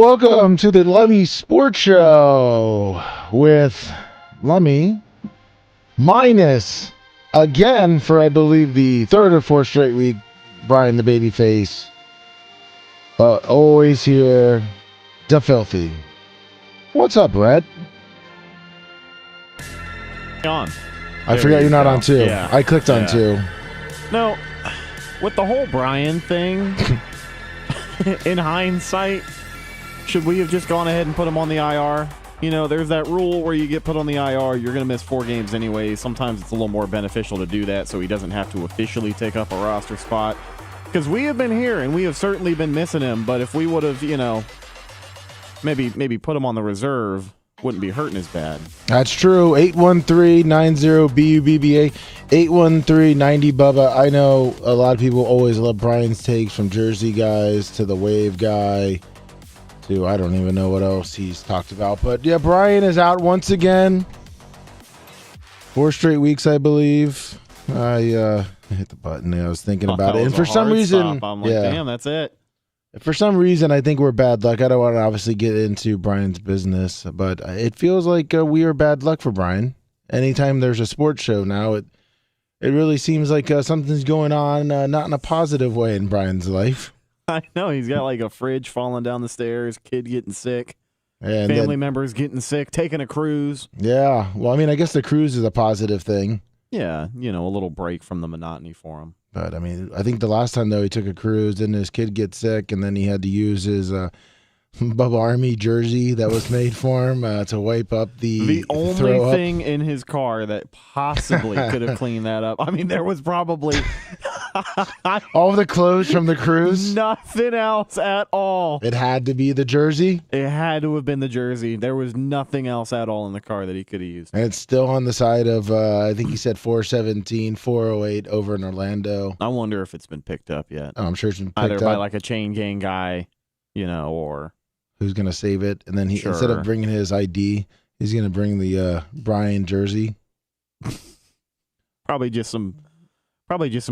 Welcome to the Lummy Sports Show with Lummy minus again for I believe the third or fourth straight week, Brian the Babyface. But always here, the Filthy. What's up, Brett? On. I forgot you're not on two. Yeah. I clicked on two. No, with the whole Brian thing, in hindsight, should we have just gone ahead and put him on the IR? You know, there's that rule where you get put on the IR, you're going to miss 4 games anyway. Sometimes it's a little more beneficial to do that so he doesn't have to officially take up a roster spot. Because we have been here, and we have certainly been missing him. But if we would have, you know, maybe put him on the reserve, wouldn't be hurting as bad. That's true. 813-90-BUBBA. 813-90 Bubba. I know a lot of people always love Brian's takes, from Jersey guys to the Wave guy to I don't even know what else he's talked about. But yeah, Brian is out once again. 4 straight weeks, I believe. I hit the button. I was thinking about it. And for some reason, I'm like, damn, that's it. For some reason, I think we're bad luck. I don't want to obviously get into Brian's business, but it feels like we are bad luck for Brian. Anytime there's a sports show now, it really seems like something's going on, not in a positive way in Brian's life. I know. He's got like a fridge falling down the stairs, kid getting sick, And family members getting sick, taking a cruise. Yeah. Well, I mean, I guess the cruise is a positive thing. Yeah, you know, a little break from the monotony for him. But, I mean, I think the last time, though, he took a cruise and his kid get sick, and then he had to use his Bubba Army jersey that was made for him to wipe up the only thing in his car that possibly could have cleaned that up. I mean, there was probably all the clothes from the cruise. Nothing else at all. It had to be the jersey. It had to have been the jersey. There was nothing else at all in the car that he could have used. And it's still on the side of, I think he said 417, 408 over in Orlando. I wonder if it's been picked up yet. Oh, I'm sure it's been picked either up. By like a chain gang guy, you know, or who's going to save it. And then he instead of bringing his ID, he's going to bring the Brian jersey. Probably just some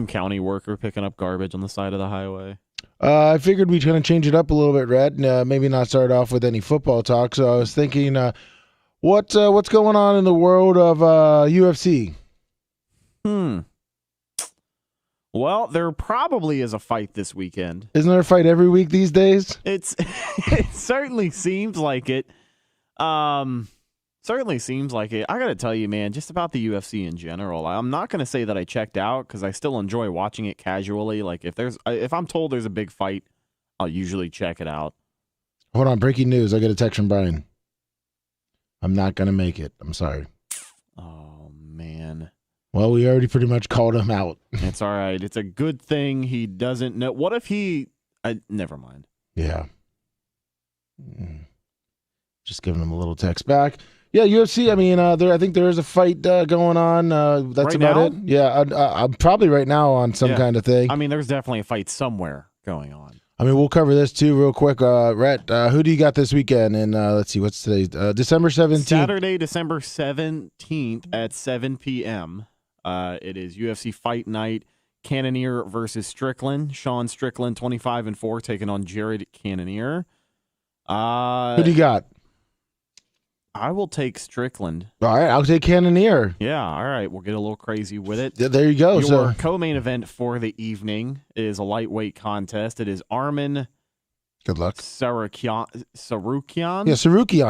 county worker picking up garbage on the side of the highway. I figured we'd kind of change it up a little bit, Red, and maybe not start off with any football talk. So I was thinking, what's going on in the world of UFC? Well, there probably is a fight this weekend. Isn't there a fight every week these days? It certainly seems like it. Certainly seems like it. I got to tell you, man, just about the UFC in general. I'm not going to say that I checked out because I still enjoy watching it casually. Like if I'm told there's a big fight, I'll usually check it out. Hold on, breaking news. I get a text from Brian. I'm not going to make it. I'm sorry. Oh, man. Well, we already pretty much called him out. It's all right. It's a good thing he doesn't know. What if he... never mind. Yeah. Just giving him a little text back. Yeah, UFC, I mean, I think there is a fight going on. That's right about now? it. Yeah, I'm probably right now on some kind of thing. I mean, there's definitely a fight somewhere going on. I mean, we'll cover this too real quick. Rhett, who do you got this weekend? And let's see, what's today? December 17th. Saturday, December 17th at 7 p.m. It is UFC Fight Night. Cannonier versus Strickland. Sean Strickland, 25-4, taking on Jared Cannonier. Who do you got? I will take Strickland. All right, I'll take Cannonier. Yeah, all right. We'll get a little crazy with it. There you go. Your co-main event for the evening is a lightweight contest. It is Arman. Good luck. Sarukian. Yeah, Sarukian.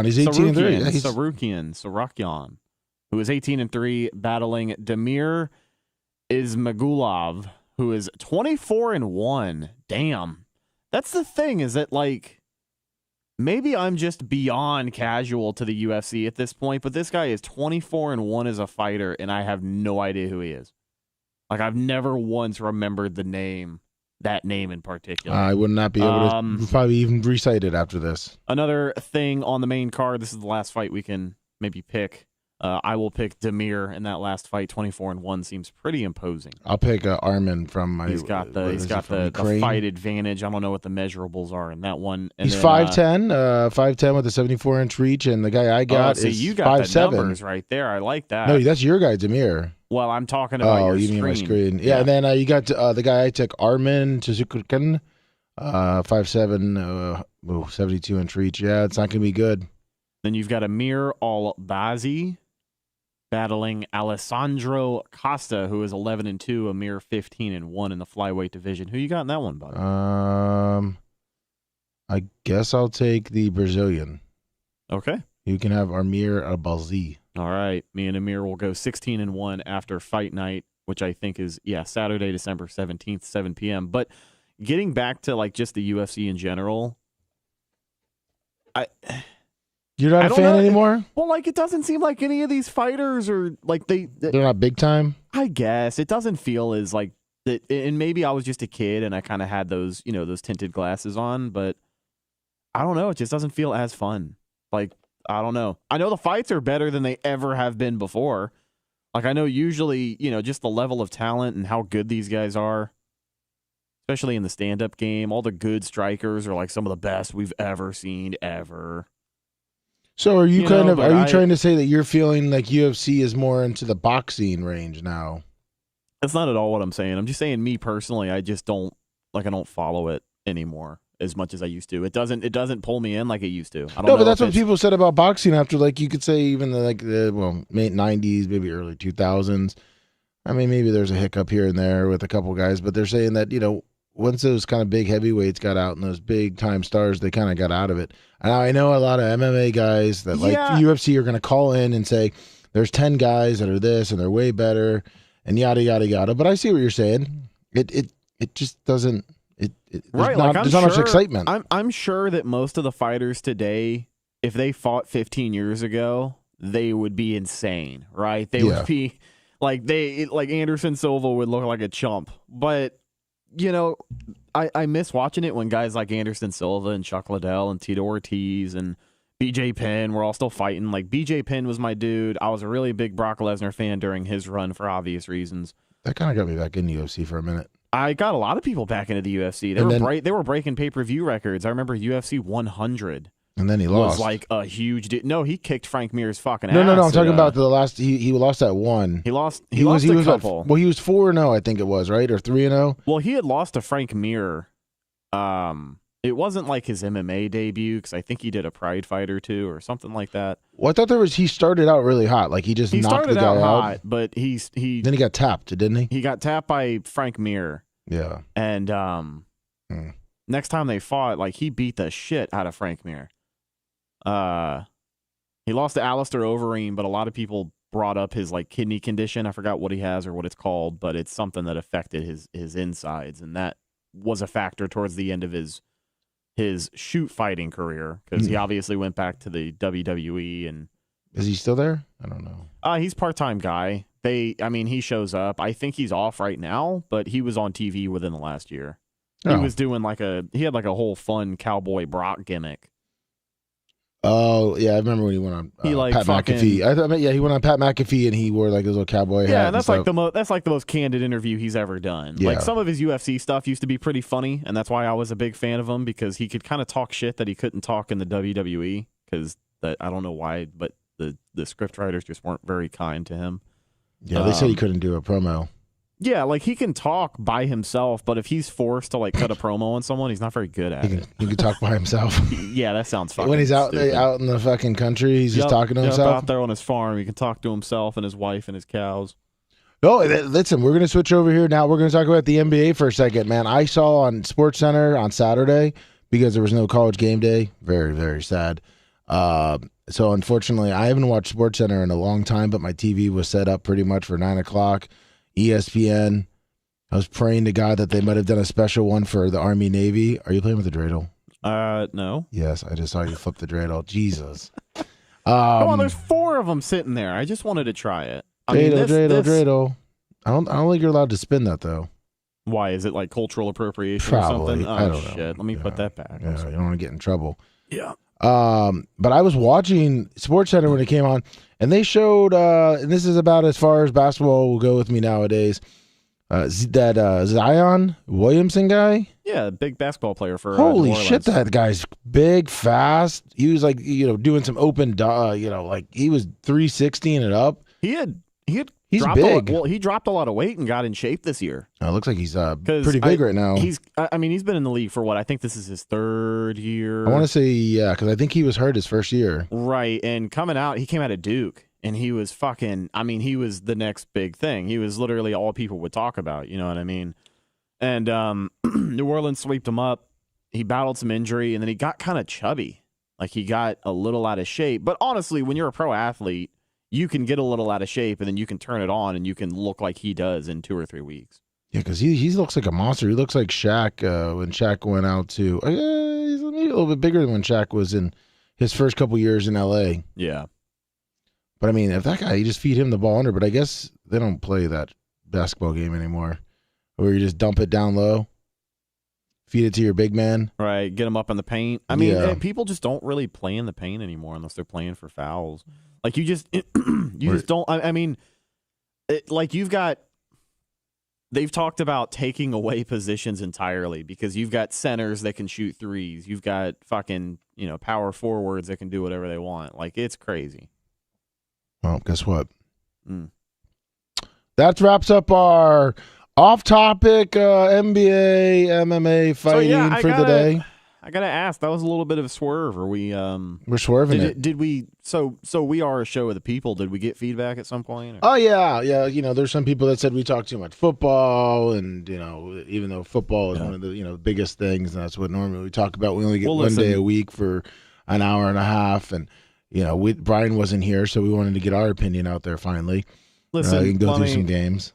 He's 18-3. Yeah, Sarukian, who is 18-3, battling Damir Ismagulov, who is 24-1. Damn. That's the thing, is that, like, maybe I'm just beyond casual to the UFC at this point, but this guy is 24-1 as a fighter, and I have no idea who he is. Like, I've never once remembered the name, that name in particular. I would not be able to probably even recite it after this. Another thing on the main card, this is the last fight we can maybe pick. I will pick Damir in that last fight. 24-1 seems pretty imposing. I'll pick Arman from my. He's got the fight advantage. I don't know what the measurables are in that one. And he's 5'10", 5'10" with a 74-inch reach, and the guy I got is you got 5'7". The numbers right there. I like that. No, that's your guy, Damir. Well, I'm talking about your you screen. mean my screen? Yeah, and then you got the guy I took, Arman Tsuzukan, 5'7", 72-inch reach. Yeah, it's not going to be good. Then you've got Amir Al-Bazi battling Alessandro Costa, who is 11-2, Amir 15-1 in the flyweight division. Who you got in that one, bud? I guess I'll take the Brazilian. Okay. You can have Amir Al-Bazi. All right. Me and Amir will go 16-1 after fight night, which I think is, Saturday, December 17th, 7 p.m. But getting back to, like, just the UFC in general, You're not a fan anymore? Well, like, it doesn't seem like any of these fighters are, like, they're not big time? I guess. It doesn't feel as, like, that, and maybe I was just a kid and I kind of had those, those tinted glasses on, but I don't know. It just doesn't feel as fun. Like, I don't know. I know the fights are better than they ever have been before. Like, I know usually, just the level of talent and how good these guys are, especially in the stand-up game, all the good strikers are, like, some of the best we've ever seen, ever. So are you are you trying to say that you're feeling like UFC is more into the boxing range now? That's not at all what I'm saying. I'm just saying, me personally, I just don't, I don't follow it anymore as much as I used to. It doesn't pull me in like it used to. I don't know, but that's what people said about boxing after, like, you could say even the late 90s, maybe early 2000s. I mean, maybe there's a hiccup here and there with a couple guys, but they're saying that, once those kind of big heavyweights got out and those big time stars, they kind of got out of it. And I know a lot of MMA guys that like UFC are going to call in and say, there's 10 guys that are this and they're way better and yada, yada, yada. But I see what you're saying. It just doesn't. There's not much excitement. I'm sure that most of the fighters today, if they fought 15 years ago, they would be insane, right? They would be like Anderson Silva would look like a chump. But, I miss watching it when guys like Anderson Silva and Chuck Liddell and Tito Ortiz and BJ Penn were all still fighting. Like, BJ Penn was my dude. I was a really big Brock Lesnar fan during his run for obvious reasons. That kind of got me back in the UFC for a minute. I got a lot of people back into the UFC. They were breaking pay-per-view records. I remember UFC 100. And then he lost. Was like a huge No, he kicked Frank Mir's fucking ass. No. I'm talking about the last. He lost that one. He lost a couple. He was 4-0, I think it was, right, or 3-0. Well, he had lost to Frank Mir. It wasn't like his MMA debut because I think he did a Pride fight or two or something like that. Well, I thought he started out really hot, like he knocked the guy out. Hot, but then he got tapped, didn't he? He got tapped by Frank Mir. Yeah, and next time they fought, like, he beat the shit out of Frank Mir. He lost to Alistair Overeem, but a lot of people brought up his, like, kidney condition. I forgot what he has or what it's called, but it's something that affected his insides, and that was a factor towards the end of his shoot fighting career because he obviously went back to the WWE. And is he still there? I don't know. He's part-time guy. He shows up. I think he's off right now, but he was on TV within the last year. He was doing he had like a whole fun Cowboy Brock gimmick. Oh, yeah, I remember when he went on Pat McAfee. He went on Pat McAfee and he wore like his little cowboy hat. Yeah, that's like the most candid interview he's ever done. Yeah. Like, some of his UFC stuff used to be pretty funny, and that's why I was a big fan of him, because he could kind of talk shit that he couldn't talk in the WWE, because I don't know why, but the script writers just weren't very kind to him. Yeah, they said he couldn't do a promo. Yeah, like, he can talk by himself, but if he's forced to, like, cut a promo on someone, he's not very good at it. He can talk by himself. Yeah, that sounds fucking when he's out stupid. In the fucking country, he's just talking to himself. Out there on his farm, he can talk to himself and his wife and his cows. No, listen, we're going to switch over here now. We're going to talk about the NBA for a second, man. I saw on SportsCenter on Saturday, because there was no college game day. Very, very sad. So, unfortunately, I haven't watched SportsCenter in a long time, but my TV was set up pretty much for 9 o'clock. ESPN. I was praying to God that they might have done a special one for the Army Navy. Are you playing with the dreidel? No. Yes, I just saw you flip the dreidel. Jesus. Come on, there's 4 of them sitting there. I just wanted to try it. Dreidel. I don't think you're allowed to spin that, though. Why? Is it like cultural appropriation Probably. or something? Oh, I don't know. Shit. Let me put that back. Yeah, you don't want to get in trouble. Yeah. But I was watching SportsCenter when it came on, and they showed, and this is about as far as basketball will go with me nowadays, that Zion Williamson guy. Yeah, big basketball player for Holy shit, that guy's big, fast. He was like, doing some open, like he was 360 and it up. He had He's big. He dropped a lot of weight and got in shape this year. It looks like he's pretty big right now. He's been in the league for what? I think this is his 3rd year. I want to say, yeah, because I think he was hurt his first year. Right, and he came out of Duke, and he was he was the next big thing. He was literally all people would talk about, you know what I mean? And New Orleans swept him up. He battled some injury, and then he got kind of chubby. Like, he got a little out of shape. But honestly, when you're a pro athlete, you can get a little out of shape, and then you can turn it on, and you can look like he does in 2 or 3 weeks. Yeah, because he looks like a monster. He looks like Shaq when Shaq went out to he's maybe a little bit bigger than when Shaq was in his first couple years in L.A. Yeah. But, I mean, if that guy, you just feed him the ball under, but I guess they don't play that basketball game anymore where you just dump it down low, feed it to your big man. Right, get him up in the paint. I mean, people just don't really play in the paint anymore unless they're playing for fouls. Like, you just don't. I mean, they've talked about taking away positions entirely because you've got centers that can shoot threes. You've got fucking, power forwards that can do whatever they want. Like, it's crazy. Well, guess what? That wraps up our off-topic NBA, MMA fighting for the day. I gotta ask. That was a little bit of a swerve. Are we? We're swerving it. Did we? So we are a show of the people. Did we get feedback at some point? Or? Oh yeah. There's some people that said we talk too much football, and even though football is one of the biggest things, and that's what normally we talk about. We only get one day a week for an hour and a half, and Brian wasn't here, so we wanted to get our opinion out there finally. Listen, you can go through some games.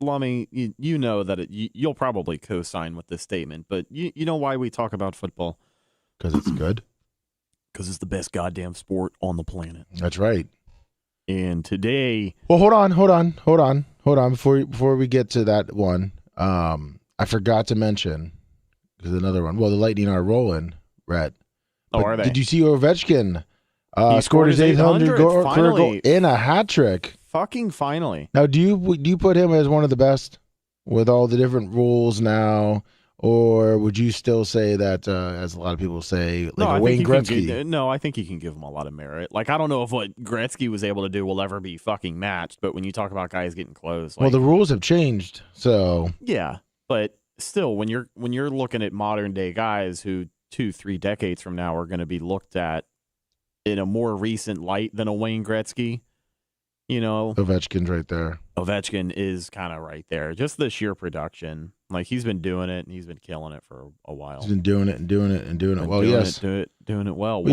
Lummy, you know that you'll probably co-sign with this statement, but you know why we talk about football? Because it's good. Because it's the best goddamn sport on the planet. That's right. And today... Well, hold on. Before we get to that one, I forgot to mention, because another one, the Lightning are rolling, Rhett. Oh, are they? Did you see Ovechkin he scored his 800th goal in a hat trick? Fucking finally. Now, do you put him as one of the best with all the different rules now, or would you still say that, as a lot of people say, like Wayne Gretzky? I think he can give him a lot of merit. Like, I don't know if what Gretzky was able to do will ever be fucking matched, but when you talk about guys getting close, the rules have changed, so yeah. But still, when you're looking at modern day guys who 2-3 decades from now are going to be looked at in a more recent light than a Wayne Gretzky. Ovechkin's right there. Ovechkin is kind of right there. Just the sheer production. Like, he's been doing it, and he's been killing it for a while. He's been doing it well. Doing it well.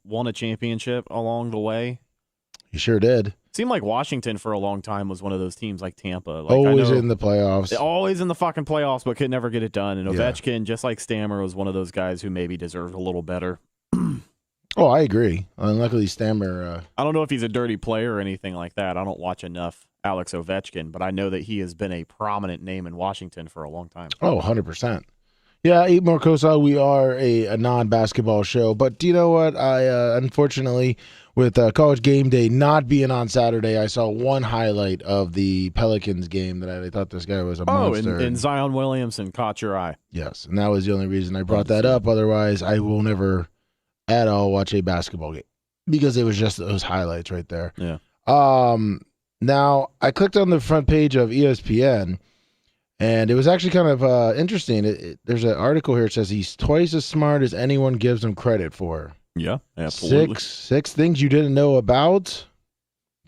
Won a championship along the way. He sure did. Seemed like Washington for a long time was one of those teams like Tampa. Like, always in the playoffs. Always in the fucking playoffs, but could never get it done. And Ovechkin, just like Stammer, was one of those guys who maybe deserved a little better. Oh, I agree. And luckily, Stammer... I don't know if he's a dirty player or anything like that. I don't watch enough Alex Ovechkin, but I know that he has been a prominent name in Washington for a long time. Oh, 100%. Yeah, Eat More Kosa, we are a non-basketball show. But do you know what? I unfortunately, with College Game Day not being on Saturday, I saw one highlight of the Pelicans game that I thought this guy was a monster. And Zion Williamson caught your eye. Yes, and that was the only reason I brought that up. Otherwise, I will never... at all watch a basketball game because it was just those highlights right there. Yeah. Now I clicked on the front page of ESPN, and it was actually kind of interesting. There's an article here that says he's twice as smart as anyone gives him credit for. Yeah, absolutely. Six things you didn't know about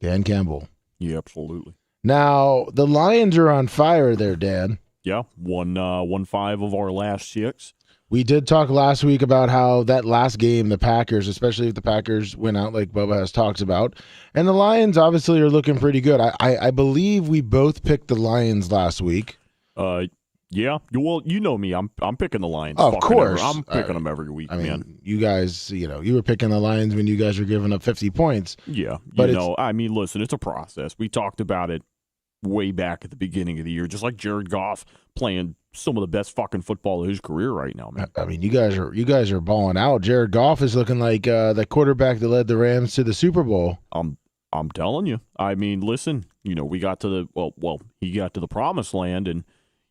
Dan Campbell. Yeah, absolutely. Now the Lions are on fire there, Dan. Yeah, won 5 of our last 6. We did talk last week about how that last game, the Packers, especially if the Packers went out like Bubba has talked about, and the Lions obviously are looking pretty good. I believe we both picked the Lions last week. Yeah. Well, you know me. I'm picking the Lions. Of course. I'm picking them every week, man. You guys, you were picking the Lions when you guys were giving up 50 points. Yeah. But listen, it's a process. We talked about it way back at the beginning of the year, just like Jared Goff playing some of the best fucking football of his career right now, man. I mean, you guys are balling out. Jared Goff is looking like the quarterback that led the Rams to the Super Bowl. I'm telling you. I mean, listen, we got to the he got to the promised land, and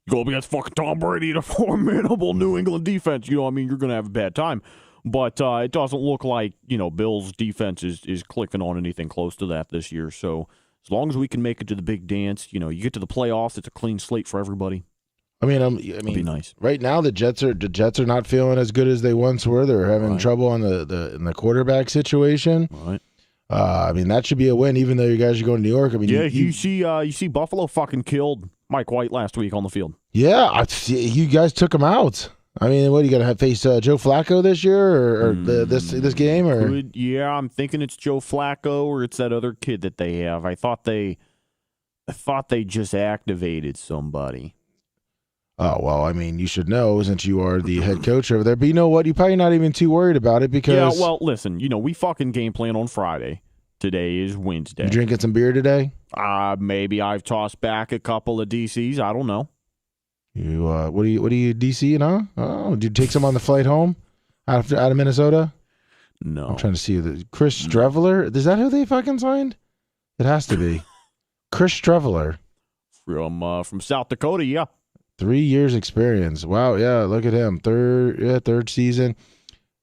you go up against fucking Tom Brady and a formidable New England defense. You're gonna have a bad time. But it doesn't look like Bill's defense is clicking on anything close to that this year. So As long as we can make it to the big dance, you get to the playoffs, it's a clean slate for everybody. I mean, It'd be nice. Right now the Jets are not feeling as good as they once were. They're having trouble on in the quarterback situation. Right. I mean, that should be a win, even though you guys are going to New York. I mean, you see Buffalo fucking killed Mike White last week on the field. Yeah, you guys took him out. I mean, what are you going to face Joe Flacco this year or this game? Or I'm thinking it's Joe Flacco or it's that other kid that they have. I thought they just activated somebody. Oh, well, I mean, you should know since you are the head coach over there. But you know what? You're probably not even too worried about it because... Yeah, well, listen, we fucking game plan on Friday. Today is Wednesday. You drinking some beer today? Maybe I've tossed back a couple of DCs. I don't know. You what are you DCing, huh? Oh, did you take some on the flight home out of Minnesota? No. I'm trying to see Chris Streveler. Is that who they fucking signed? It has to be. Chris Streveler. From South Dakota, yeah. 3 years experience. Wow, yeah, look at him. Third season.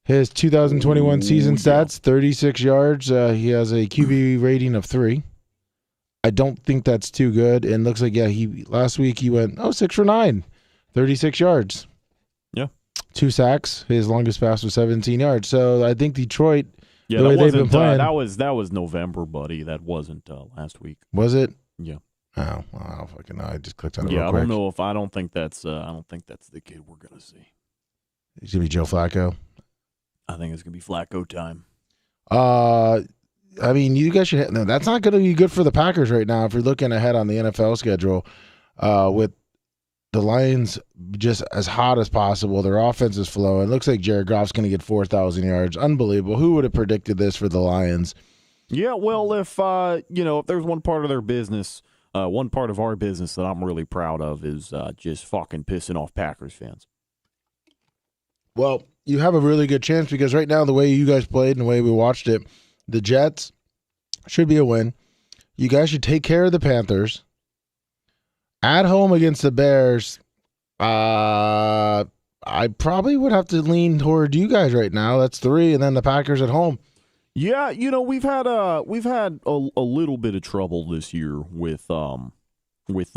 His 2021 season stats, 36 yards. He has a QB rating of 3. I don't think that's too good. And looks like, last week he went 6 for 9, 36 yards. Yeah. 2 sacks. His longest pass was 17 yards. So I think Detroit, the way they've been playing. That was November, buddy. That wasn't last week. Was it? Yeah. Oh, well, I don't fucking know. I just clicked on it real quick. I don't know I don't think that's the kid we're gonna see. It's gonna be Joe Flacco. I think it's gonna be Flacco time. I mean, you guys should. No, that's not going to be good for the Packers right now. If you're looking ahead on the NFL schedule, with the Lions just as hot as possible, their offense is flowing. It looks like Jared Goff's going to get 4,000 yards. Unbelievable. Who would have predicted this for the Lions? Yeah, well, if there's one part of their business, one part of our business that I'm really proud of is just fucking pissing off Packers fans. Well, you have a really good chance because right now, the way you guys played and the way we watched it, the Jets should be a win. You guys should take care of the Panthers. At home against the Bears, I probably would have to lean toward you guys right now. That's 3, and then the Packers at home. Yeah, we've had a little bit of trouble this year with the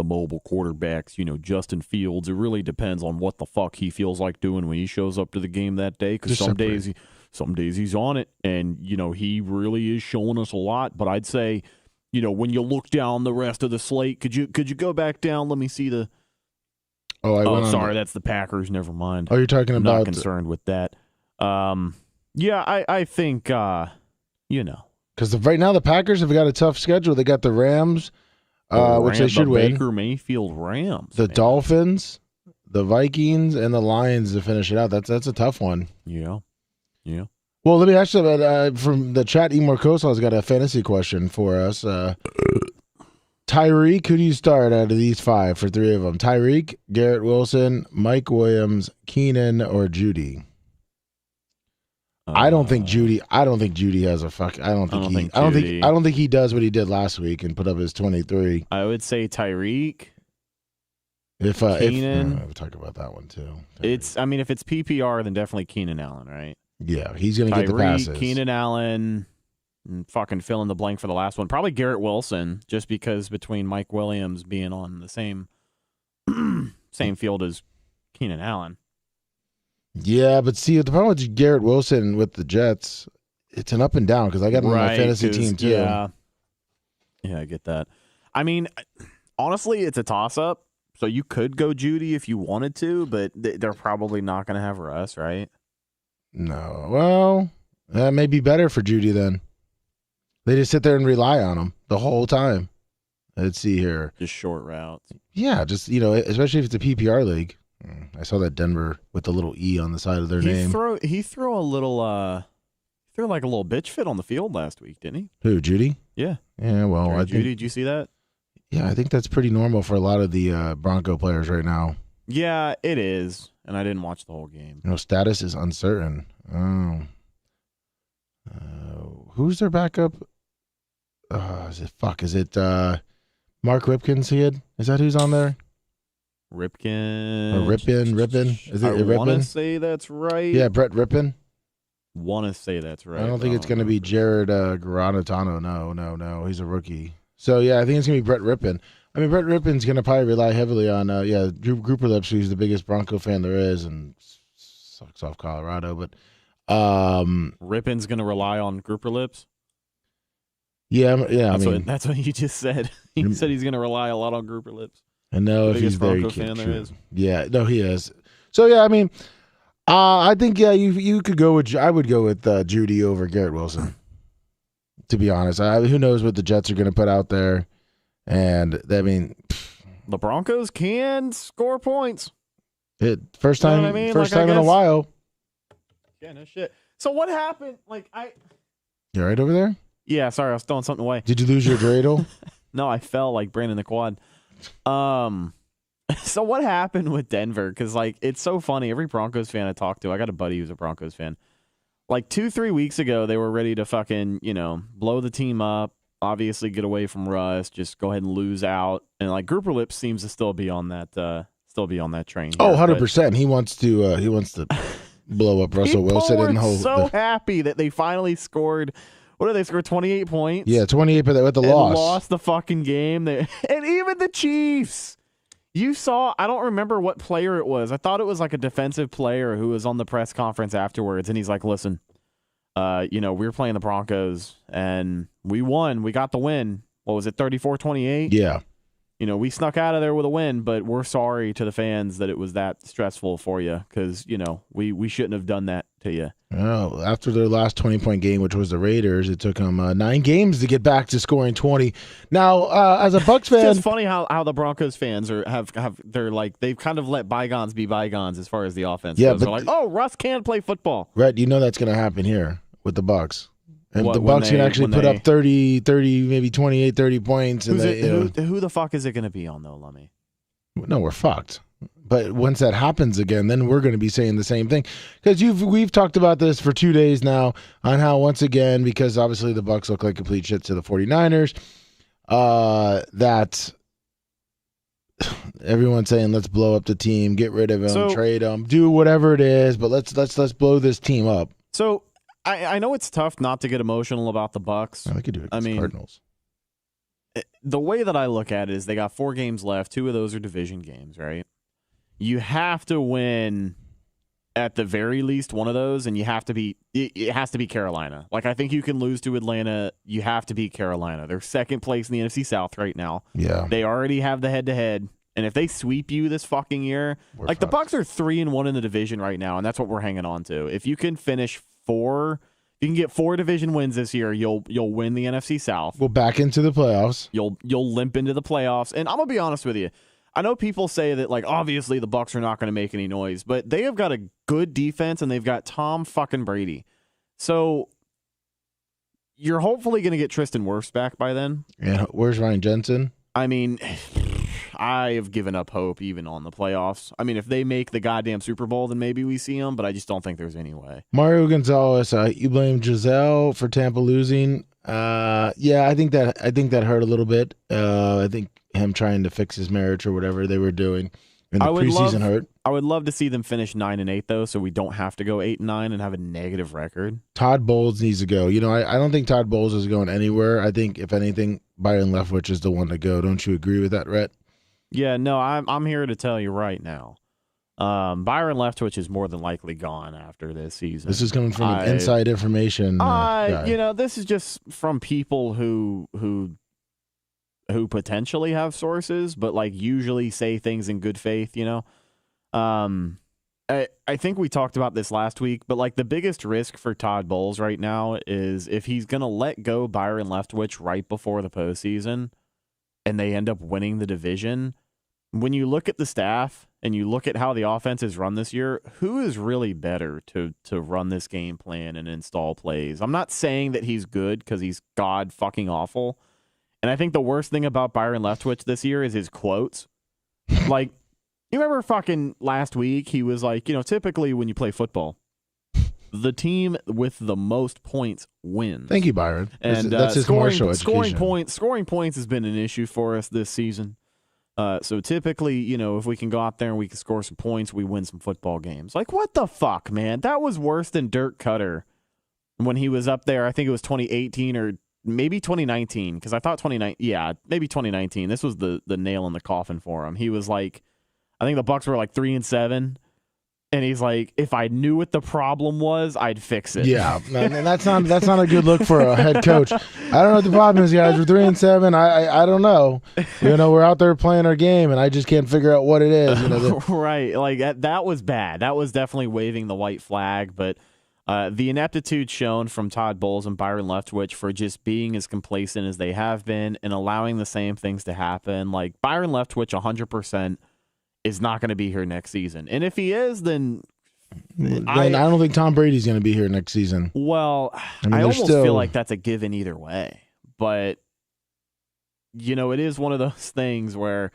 mobile quarterbacks. Justin Fields. It really depends on what the fuck he feels like doing when he shows up to the game that day. Because some days he's on it, and he really is showing us a lot. But I'd say, when you look down the rest of the slate, could you go back down? Let me see the. Oh, sorry, that's the Packers. Never mind. Oh, you're talking about. Not concerned with that. Yeah, I think because right now the Packers have got a tough schedule. They got the Rams, which they should win. Baker Mayfield Rams. The Dolphins, the Vikings, and the Lions to finish it out. That's a tough one. Yeah. Well, let me ask you about from the chat. Emor Kosal's got a fantasy question for us. Tyreek, who do you start out of these 5 for 3 of them? Tyreek, Garrett Wilson, Mike Williams, Keenan, or Judy? I don't think Judy has a fuck. I don't think he does what he did last week and put up his 23. I would say Tyreek. Keenan, we'll talk about that one too. If it's PPR, then definitely Keenan Allen, right? Yeah, he's gonna get the passes. Keenan Allen, and fucking fill in the blank for the last one. Probably Garrett Wilson, just because between Mike Williams being on the same field as Keenan Allen. Yeah, but see, the problem with Garrett Wilson with the Jets, it's an up and down because I got him on my fantasy team too. Yeah, I get that. I mean, honestly, it's a toss-up. So you could go Judy if you wanted to, but they're probably not going to have Russ, right? No. Well, that may be better for Judy then. They just sit there and rely on him the whole time. Let's see here. Just short routes. Yeah, just, especially if it's a PPR league. I saw that Denver with the little E on the side of their name. He threw a little like a little bitch fit on the field last week, didn't he? Who, Judy? Yeah. Yeah, well, Judy, did you see that? Yeah, I think that's pretty normal for a lot of the Bronco players right now. Yeah, it is. And I didn't watch the whole game. Status is uncertain. Oh. Who's their backup? Is it Mark Ripken's kid? Is that who's on there? Ripken. Or Rippin? Is it Rippin? I want to say that's right. Yeah, Brett Rippin. Want to say that's right. I don't think it's going to be Jared Granatano. No. He's a rookie. So yeah, I think it's gonna be Brett Rippon. I mean, Brett Rippon's gonna probably rely heavily on Drew Grouper Lips, who's the biggest Bronco fan there is, and sucks off Colorado. But Rippon's gonna rely on Grouper Lips. Yeah. That's what you just said. He said he's gonna rely a lot on Grouper Lips. I know the if he's there, Bronco fan there is. Yeah, no, he is. So yeah, I mean, I think you could go with. I would go with Judy over Garrett Wilson. To be honest, who knows what the Jets are going to put out there, and I mean, the Broncos can score points. First time, you know what I mean? first time in a while. Yeah, no shit. So what happened? You all right over there? Yeah, sorry, I was throwing something away. Did you lose your dreidel? No, I fell like Brandon the Quad. So what happened with Denver? Because it's so funny. Every Broncos fan I talk to, I got a buddy who's a Broncos fan. 2-3 weeks ago, they were ready to fucking, blow the team up, obviously get away from Russ, just go ahead and lose out. And Grouper Lips seems to still be on that train. Here. Oh, 100%. He wants to blow up Russell Wilson and the whole. So happy that they finally scored. What did they score? 28 points. Yeah, 28, but with the loss. Lost the fucking game. And even the Chiefs. You saw, I don't remember what player it was. I thought it was a defensive player who was on the press conference afterwards, and he's like, listen, we were playing the Broncos, and we won. We got the win. What was it, 34-28? Yeah. We snuck out of there with a win, but we're sorry to the fans that it was that stressful for you because, we shouldn't have done that to you. Well, after their last 20-point game, which was the Raiders, it took them 9 games to get back to scoring 20. Now, as a Bucs fan, it's funny how the Broncos fans they've kind of let bygones be bygones as far as the offense goes. They're like, oh, Russ can't play football. Rhett, you know that's going to happen here with the Bucs. And the Bucs can actually put up 30, maybe 28, 30 points. Who the fuck is it going to be on, though, Lummy? No, we're fucked. But once that happens again, then we're going to be saying the same thing. Because we've talked about this for 2 days now on how, once again, because obviously the Bucs look like complete shit to the 49ers, that everyone's saying, let's blow up the team, get rid of him, trade him, do whatever it is, but let's blow this team up. So I know it's tough not to get emotional about the Bucs. I could do it against Cardinals. The way that I look at it is they got 4 games left. 2 of those are division games, right? You have to win at the very least one of those, and it has to be Carolina. I think you can lose to Atlanta. You have to beat Carolina. They're second place in the NFC South right now. Yeah. They already have the head-to-head, and if they sweep you this fucking year, the Bucs are 3-1 in the division right now, and that's what we're hanging on to. If you can finish 4, you can get 4 division wins this year, you'll win the NFC South. We'll back into the playoffs. You'll limp into the playoffs, and I'm gonna be honest with you. I know people say that, obviously the Bucs are not going to make any noise, but they have got a good defense, and they've got Tom fucking Brady. So you're hopefully going to get Tristan Wirfs back by then. Yeah, where's Ryan Jensen? I mean, I have given up hope even on the playoffs. I mean, if they make the goddamn Super Bowl, then maybe we see them, but I just don't think there's any way. Mario Gonzalez, you blame Giselle for Tampa losing. Yeah, I think that hurt a little bit. I think him trying to fix his marriage or whatever they were doing in the preseason hurt. I would love to see them finish 9-8 though, so we don't have to go 8-9 and have a negative record. Todd Bowles needs to go. I don't think Todd Bowles is going anywhere. I think if anything, Byron Leftwich is the one to go. Don't you agree with that, Rhett? Yeah, no, I'm here to tell you right now. Byron Leftwich is more than likely gone after this season. This is coming from inside information. This is just from people who potentially have sources, but usually say things in good faith. I think we talked about this last week, but the biggest risk for Todd Bowles right now is if he's gonna let go Byron Leftwich right before the postseason, and they end up winning the division. When you look at the staff and you look at how the offense is run this year, who is really better to run this game plan and install plays? I'm not saying that he's good because he's god fucking awful. And I think the worst thing about Byron Leftwich this year is his quotes. You remember fucking last week, he was like, typically when you play football, the team with the most points wins. Thank you, Byron. And that's his Marshall education. Scoring points has been an issue for us this season. So typically, if we can go out there and we can score some points, we win some football games. What the fuck, man? That was worse than Dirk Cutter when he was up there. I think it was 2018 or maybe 2019, because I thought 2019, yeah, maybe 2019. This was the nail in the coffin for him. He was like, I think the Bucs were like 3-7. And he's like, if I knew what the problem was, I'd fix it. Yeah, and that's not a good look for a head coach. I don't know what the problem is, guys. We're 3-7. I don't know. We're out there playing our game, and I just can't figure out what it is. Right, like that was bad. That was definitely waving the white flag. But the ineptitude shown from Todd Bowles and Byron Leftwich for just being as complacent as they have been and allowing the same things to happen. Like Byron Leftwich, 100%. Is not going to be here next season. And if he is, then I don't think Tom Brady's going to be here next season. Well, I almost feel like that's a given either way. But, it is one of those things where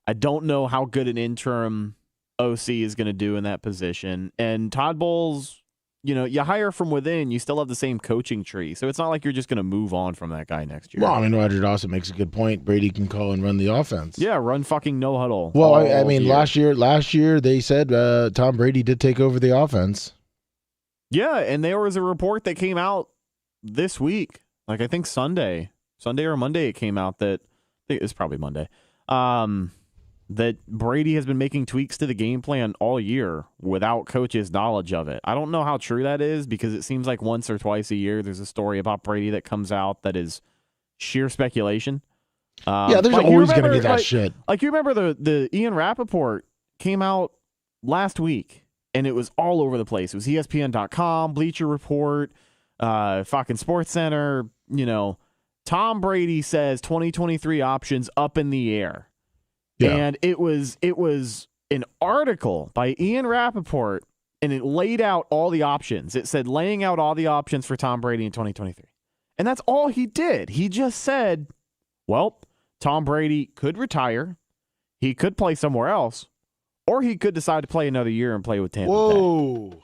I don't know how good an interim OC is going to do in that position. And Todd Bowles, you hire from within, you still have the same coaching tree. So it's not like you're just going to move on from that guy next year. Well, I mean, Roger Dawson makes a good point. Brady can call and run the offense. Yeah, run fucking no huddle. Well, I mean, last year they said Tom Brady did take over the offense. Yeah, and there was a report that came out this week. Like, I think Sunday or Monday it came out that, I think it was probably Monday, that Brady has been making tweaks to the game plan all year without coach's knowledge of it. I don't know how true that is because it seems like once or twice a year there's a story about Brady that comes out that is sheer speculation. Yeah, there's always going to be that shit. Like, you remember the Ian Rappaport came out last week, and it was all over the place. It was ESPN.com, Bleacher Report, fucking Sports Center. Tom Brady says 2023 options up in the air. Yeah. And it was an article by Ian Rappaport, and it laid out all the options. It said laying out all the options for Tom Brady in 2023. And that's all he did. He just said, well, Tom Brady could retire. He could play somewhere else. Or he could decide to play another year and play with Tampa Bay. Whoa.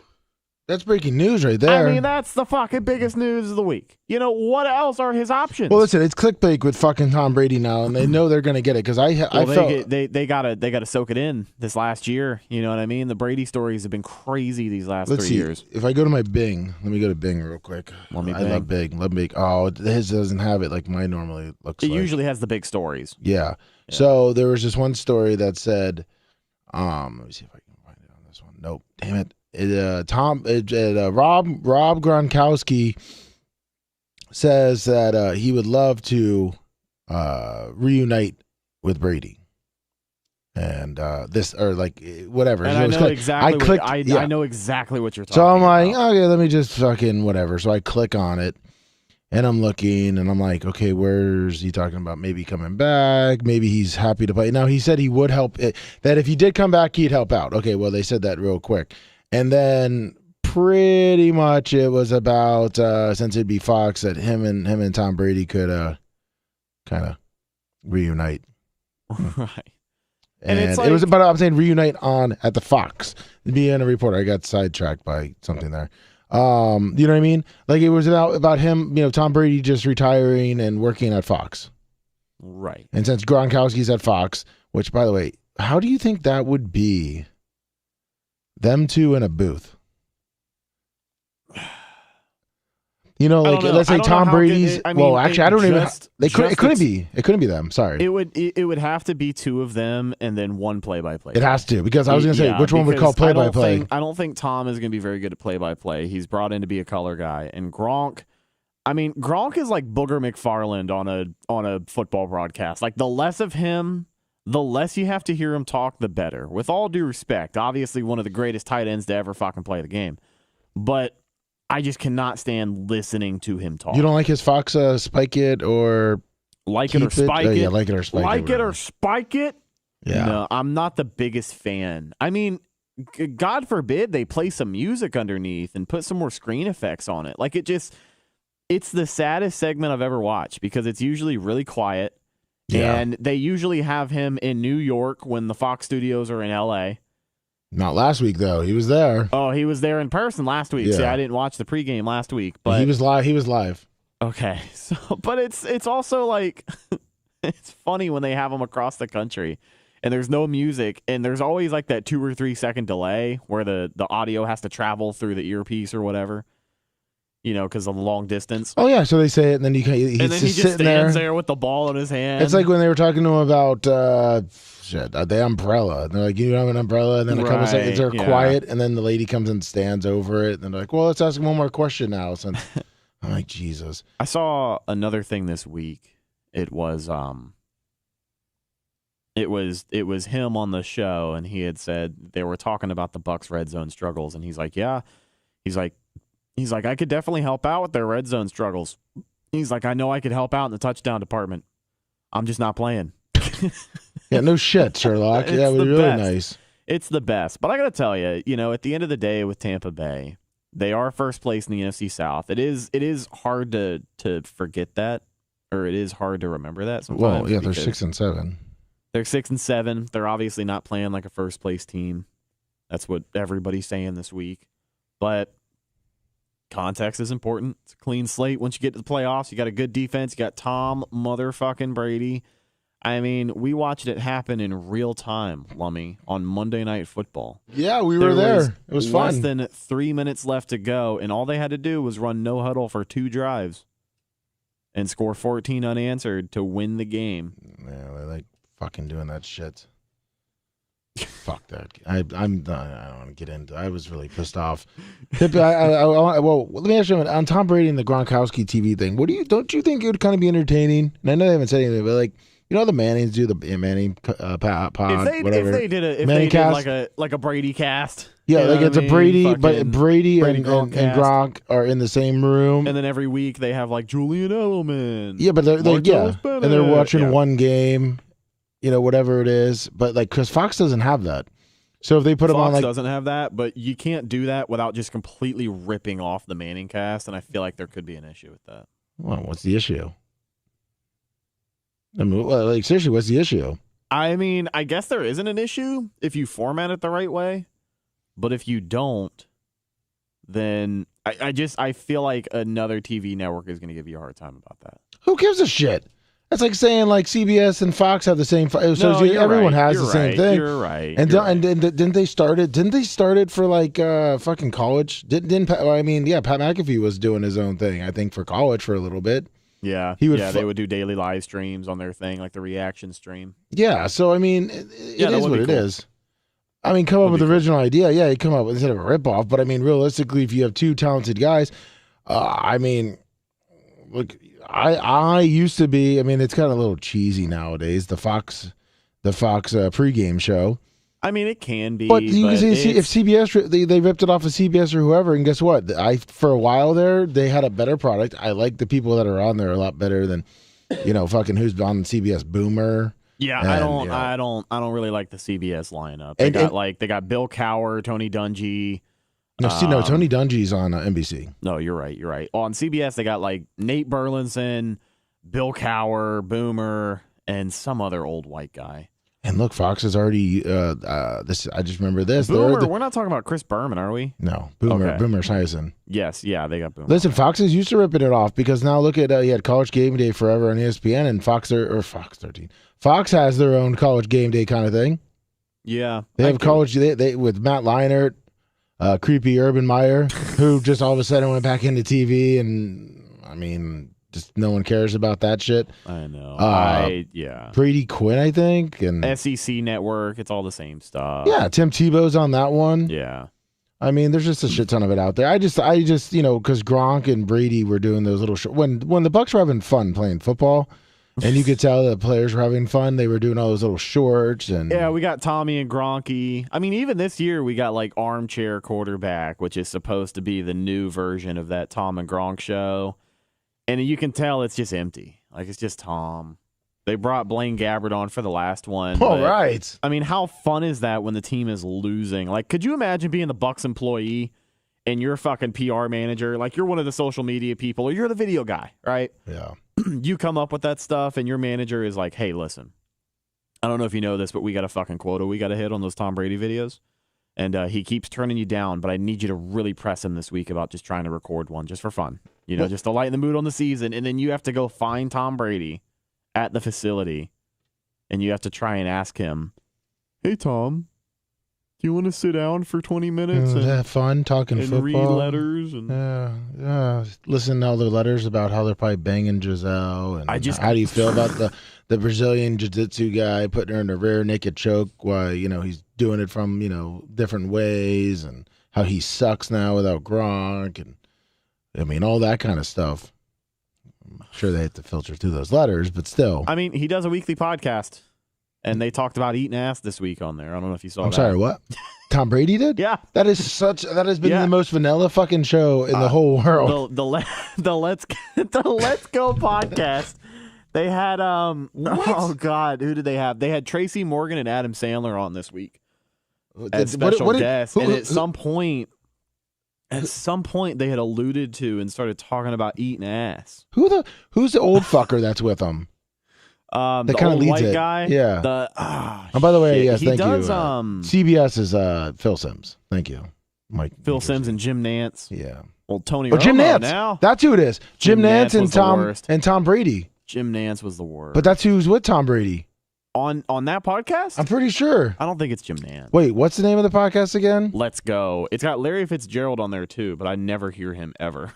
That's breaking news right there. I mean, that's the fucking biggest news of the week. What else are his options? Well, listen, it's clickbait with fucking Tom Brady now, and they know they're going to get it because I felt they gotta soak it in this last year. You know what I mean? The Brady stories have been crazy these last 3 years. If I go to my Bing, let me go to Bing real quick. I love Bing. Love Bing. Oh, his doesn't have it like mine normally looks. It usually has the big stories. Yeah. So there was this one story that said, let me see if I can find it on this one. Nope. Damn it. Rob Gronkowski says that he would love to reunite with Brady, and whatever. And so I know exactly what you're talking about. So I'm like, okay, let me just fucking whatever. So I click on it, and I'm looking, and I'm like, okay, where's he talking about? Maybe coming back. Maybe he's happy to play. Now he said he would help. That if he did come back, he'd help out. Okay, well they said that real quick. And then pretty much it was about since it'd be Fox that him and Tom Brady could kind of reunite. Right. And it's like, it was about, I'm saying reunite at the Fox. Being a reporter, I got sidetracked by something there. You know what I mean? Like it was about him, Tom Brady just retiring and working at Fox. Right. And since Gronkowski's at Fox, which by the way, how do you think that would be? Them two in a booth. Let's say Tom Brady's. I don't even. It couldn't be. It couldn't be them. Sorry. It would have to be two of them and then one play-by-play. It has to because I was going to say which one would call play-by-play. I don't think Tom is going to be very good at play-by-play. He's brought in to be a color guy, and Gronk. I mean, Gronk is like Booger McFarland on a football broadcast. Like the less of him, the less you have to hear him talk, the better. With all due respect, obviously one of the greatest tight ends to ever fucking play the game. But I just cannot stand listening to him talk. You don't like his Fox spike it or like it or spike it? Yeah, like it or spike it. Like it or spike it? Yeah. No, I'm not the biggest fan. I mean, God forbid they play some music underneath and put some more screen effects on it. Like it's the saddest segment I've ever watched because it's usually really quiet. Yeah. And they usually have him in New York when the Fox studios are in L.A. Not last week, though. He was there. Oh, he was there in person last week. Yeah. See, I didn't watch the pregame last week. But he was live. He was live. Okay. So, but it's also like it's funny when they have him across the country and there's no music and there's always like that 2 or 3 second delay where the audio has to travel through the earpiece or whatever. you know, because of the long distance. Oh yeah, so they say it, and then he's And then just he just sitting stands there. there with the ball in his hand. It's like when they were talking to him about the umbrella. And they're like, you don't have an umbrella, and then a couple seconds they're quiet, and then the lady comes and stands over it, and they're like, well, let's ask him one more question now. Since I'm like, Jesus. I saw another thing this week. It was him on the show, and he had said they were talking about the Bucs red zone struggles, and he's like, yeah, he's like, I could definitely help out with their red zone struggles. He's like, I know I could help out in the touchdown department. I'm just not playing. Yeah, no shit, Sherlock. Yeah, it was really nice. It's the best. But I got to tell you, you know, at the end of the day with Tampa Bay, they are first place in the NFC South. It is hard to forget that, or it is hard to remember that sometimes. Well, yeah, they're 6-7. They're 6-7. They're obviously not playing like a first place team. That's what everybody's saying this week. But context is important. It's a clean slate. Once you get to the playoffs, you got a good defense. You got Tom motherfucking Brady. I mean, we watched it happen in real time, Lummy, on Monday Night Football. Yeah, we were there. It was fun. Less than 3 minutes left to go, and all they had to do was run no huddle for 2 drives and score 14 unanswered to win the game. Yeah, they like fucking doing that shit. Fuck that. I don't want to get into. I was really pissed off. Well, let me ask you on Tom Brady and the Gronkowski TV thing. Don't you think it would kind of be entertaining? And I know they haven't said anything, but like, you know, the Mannings do the Manning pod, whatever. If they did like a Brady cast. Yeah, like it's a Brady, fucking but Brady and Gronk are in the same room. And then every week they have like Julian Edelman. Yeah, but and they're watching one game, you know, whatever it is. But like, because Fox doesn't have that. So if they put them on, like, Fox doesn't have that, but you can't do that without just completely ripping off the Manning cast, and I feel like there could be an issue with that. Well, what's the issue? I mean, like, seriously, what's the issue? I mean, I guess there isn't an issue if you format it the right way, but if you don't, then I feel like another TV network is going to give you a hard time about that. Who gives a shit? That's like saying like CBS and Fox have the same. So everyone has the same thing. You're right. And didn't they start it? Didn't they start it for like fucking college? Pat McAfee was doing his own thing. I think for college for a little bit. Yeah, they would do daily live streams on their thing, like the reaction stream. Yeah, so I mean, it is what it is. I mean, come up with the original idea. Yeah, you come up with instead of a ripoff. But I mean, realistically, if you have 2 talented guys, I mean, look, I used to be. I mean, it's kind of a little cheesy nowadays. The Fox pregame show. I mean, it can be. But you can see if CBS they ripped it off of CBS or whoever, and guess what? For a while there, they had a better product. I like the people that are on there a lot better than, you know, fucking who's on CBS, Boomer. Yeah, and, I don't really like the CBS lineup. They got Bill Cowher, Tony Dungy. No, Tony Dungy's on NBC. No, you're right. On CBS, they got like Nate Burleson, Bill Cowher, Boomer, and some other old white guy. And look, Fox is already this. I just remember this. Boomer. We're not talking about Chris Berman, are we? No, Boomer. Okay. Boomer Esiason. Yes, yeah, they got Boomer. Listen, Fox is used to ripping it off because now look at you had College Game Day forever on ESPN, and Fox 13. Fox has their own College Game Day kind of thing. Yeah, they have college. They with Matt Leinart, creepy Urban Meyer, who just all of a sudden went back into TV, and I mean. Just no one cares about that shit. I know. Brady Quinn, I think, and SEC Network. It's all the same stuff. Yeah, Tim Tebow's on that one. Yeah. I mean, there's just a shit ton of it out there. I just, you know, because Gronk and Brady were doing those little when the Bucs were having fun playing football, and you could tell the players were having fun. They were doing all those little shorts and yeah, we got Tommy and Gronky. I mean, even this year we got like Armchair Quarterback, which is supposed to be the new version of that Tom and Gronk show. And you can tell it's just empty. Like, it's just Tom. They brought Blaine Gabbert on for the last one. All right. I mean, how fun is that when the team is losing? Like, could you imagine being the Bucs employee and you're a fucking PR manager? Like, you're one of the social media people or you're the video guy, right? Yeah. You come up with that stuff and your manager is like, hey, listen, I don't know if you know this, but we got a fucking quota we got to hit on those Tom Brady videos. And he keeps turning you down, but I need you to really press him this week about just trying to record one just for fun. You know, just to lighten the mood on the season. And then you have to go find Tom Brady at the facility, and you have to try and ask him, hey, Tom, Do you want to sit down for 20 minutes and have fun talking and football? read letters and listen to all the letters about how they're probably banging Giselle. And how do you feel about the Brazilian jiu-jitsu guy putting her in a rear naked choke while he's doing it from different ways, and how he sucks now without Gronk, and I mean all that kind of stuff. I'm sure they have to filter through those letters, but still. I mean, he does a weekly podcast, and they talked about eating ass this week on there. I don't know if you saw that. I'm sorry, what? Tom Brady did? Yeah. That has been the most vanilla fucking show in the whole world. The Let's Go podcast. They had oh God, who did they have? They had Tracy Morgan and Adam Sandler on this week as special guests. And at some point they had alluded to and started talking about eating ass. Who's the old fucker that's with them? The old white guy. Yeah. And by the way, yes, thank you. CBS is Phil Simms. Thank you, Mike. Phil Simms and Jim Nance. Yeah. Well, Tony. Jim Romo Nance. now. That's who it is. Jim Nance and Tom Brady. Jim Nance was the worst. But that's who's with Tom Brady on that podcast. I'm pretty sure. I don't think it's Jim Nance. Wait, what's the name of the podcast again? Let's Go. It's got Larry Fitzgerald on there too, but I never hear him ever.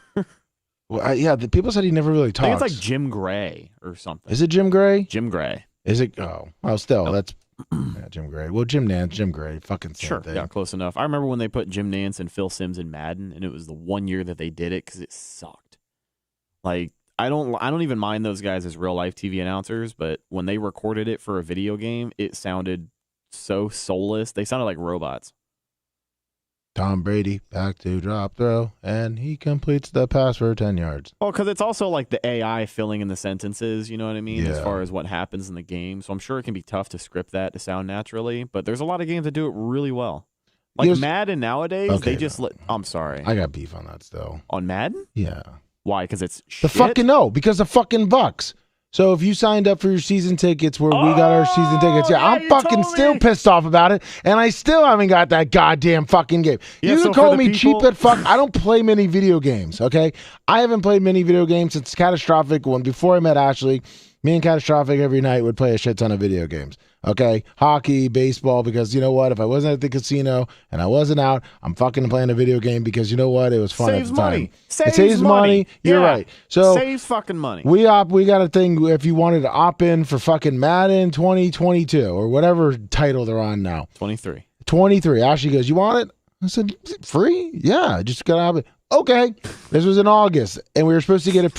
Well, the people said he never really talks. I think it's like Jim Gray or something. Is it Jim Gray? Jim Gray. Is it? Oh, well, still, that's Jim Gray. Well, Jim Nance, Jim Gray, fucking same thing. Yeah, close enough. I remember when they put Jim Nance and Phil Simms in Madden, and it was the one year that they did it because it sucked. Like, I don't even mind those guys as real life TV announcers, but when they recorded it for a video game, it sounded so soulless. They sounded like robots. Tom Brady back to drop throw, and he completes the pass for 10 yards. Well, because it's also like the AI filling in the sentences, you know what I mean, as far as what happens in the game. So I'm sure it can be tough to script that to sound naturally, but there's a lot of games that do it really well. Like Madden nowadays, they just I'm sorry. I got beef on that still. On Madden? Yeah. Why? Because it's the fucking because the fucking Bucks. So if you signed up for your season tickets where we got our season tickets, I'm fucking still pissed off about it, and I still haven't got that goddamn fucking game. Yeah, you can call me cheap at fuck. I don't play many video games, okay? I haven't played many video games since Catastrophic. Before I met Ashley, me and Catastrophic every night would play a shit ton of video games, okay? Hockey, baseball, because you know what? If I wasn't at the casino and I wasn't out, I'm fucking playing a video game because you know what? It was fun at the time. It saves money. You're right. So saves fucking money. We got a thing if you wanted to opt in for fucking Madden 2022 or whatever title they're on now. 23. Ashley goes, you want it? I said, is it free? Yeah, just got to have it. Okay. This was in August, and we were supposed to get a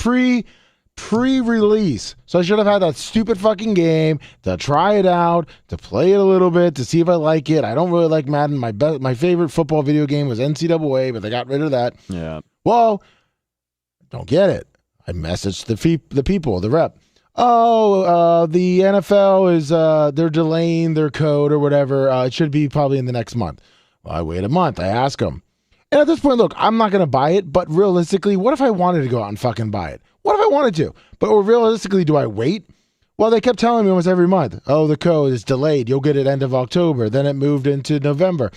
pre-release. So I should have had that stupid fucking game to try it out, to play it a little bit, to see if I like it. I don't really like Madden. My favorite football video game was NCAA, but they got rid of that. Yeah. Well, don't get it. I messaged the people, the rep. The NFL is they're delaying their code or whatever. It should be probably in the next month. Well, I wait a month. I ask them. And at this point, look, I'm not going to buy it, but realistically, what if I wanted to go out and fucking buy it? What if I wanted to? But realistically, do I wait? Well, they kept telling me almost every month, the code is delayed. You'll get it end of October. Then it moved into November.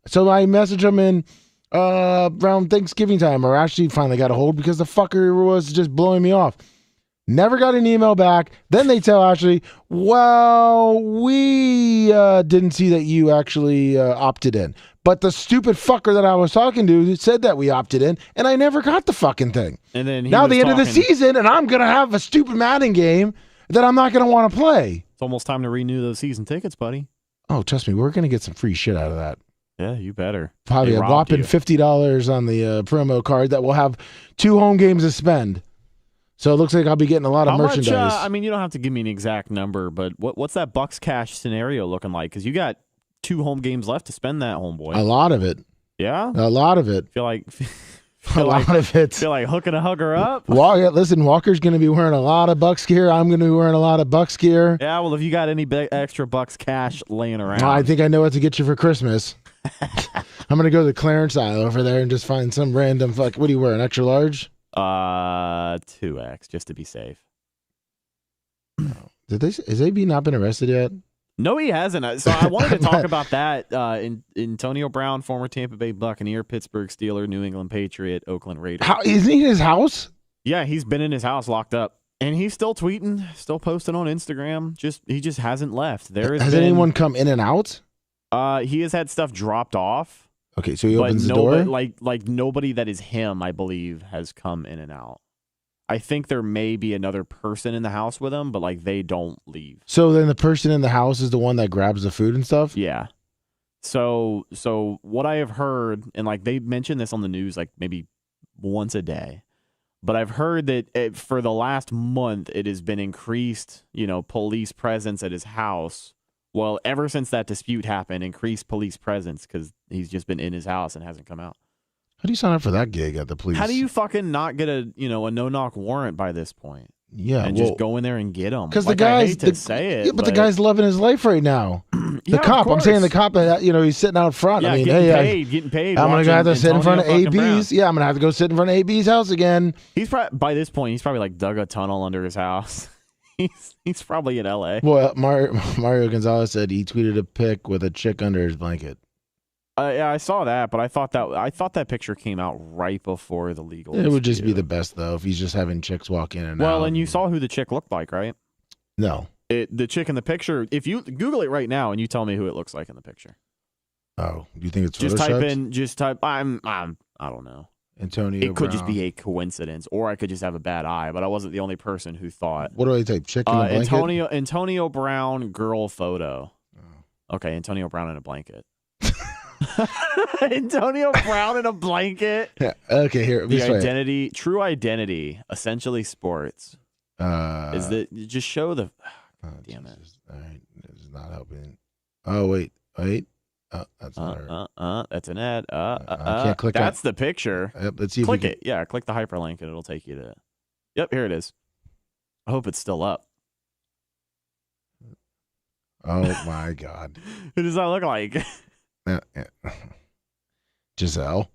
So I messaged them in around Thanksgiving time, or actually finally got a hold because the fucker was just blowing me off. Never got an email back. Then they tell Ashley, well, we didn't see that you actually opted in. But the stupid fucker that I was talking to said that we opted in, and I never got the fucking thing. And then now the end of the season, and I'm going to have a stupid Madden game that I'm not going to want to play. It's almost time to renew those season tickets, buddy. Oh, trust me, we're going to get some free shit out of that. Yeah, you better. Probably a whopping $50 on the promo card that will have 2 home games to spend. So it looks like I'll be getting a lot of merchandise. I mean, you don't have to give me an exact number, but what's that Bucks cash scenario looking like? Because you got 2 home games left to spend that, homeboy. A lot of it. Yeah? A lot of it. Feel like hooking a hugger up? Listen, Walker's going to be wearing a lot of Bucks gear. I'm going to be wearing a lot of Bucks gear. Yeah, well, if you got any extra Bucks cash laying around. I think I know what to get you for Christmas. I'm going to go to the clearance aisle over there and just find some random what do you wear, an extra large? 2X, just to be safe. Has AB not been arrested yet? No, he hasn't. So I wanted to talk about that. Antonio Brown, former Tampa Bay Buccaneer, Pittsburgh Steeler, New England Patriot, Oakland Raider. Isn't he in his house? Yeah, he's been in his house locked up. And he's still tweeting, still posting on Instagram. He just hasn't left. Has anyone come in and out? He has had stuff dropped off. Okay, so he opens the door? Like nobody that is him, I believe, has come in and out. I think there may be another person in the house with him, but like they don't leave. So then the person in the house is the one that grabs the food and stuff? Yeah. So what I have heard, and like they mention this on the news like maybe once a day, but I've heard that for the last month it has been increased, police presence at his house. Well, ever since that dispute happened, increased police presence because he's just been in his house and hasn't come out. How do you sign up for that gig at the police? How do you fucking not get a no-knock warrant by this point? Yeah, and just go in there and get him. Because like, the guy's I hate to say it, yeah, but the guy's loving his life right now. The cop, I'm saying the cop that he's sitting out front. Yeah, I mean, getting paid. I'm gonna have to sit in front of AB's. Yeah, I'm gonna have to go sit in front of AB's house again. He's probably by this point he's probably like dug a tunnel under his house. He's probably in LA. Well, Mario Gonzalez said he tweeted a pic with a chick under his blanket. Yeah, I saw that, but I thought that picture came out right before the legal. It would just be the best though if he's just having chicks walk in and out. Well, and you saw who the chick looked like, right? No. The chick in the picture. If you Google it right now and you tell me who it looks like in the picture. Oh, do you think it's just Photoshopped? Just type. I don't know. Antonio. It could just be a coincidence, or I could just have a bad eye. But I wasn't the only person who thought. What do I type? Chick in a blanket. Antonio Brown girl photo. Oh. Okay, Antonio Brown in a blanket. Antonio Brown in a blanket. Yeah. Okay, here. The identity, true identity, essentially sports. Is that just show the? Damn it! All right, it's not helping. Oh wait. Oh, that's not her. That's an ad. I can't click. That's the picture. Yep, let's see. Click it. Yeah, click the hyperlink and it'll take you to. Yep, here it is. I hope it's still up. Oh my God! Who does that look like? Giselle.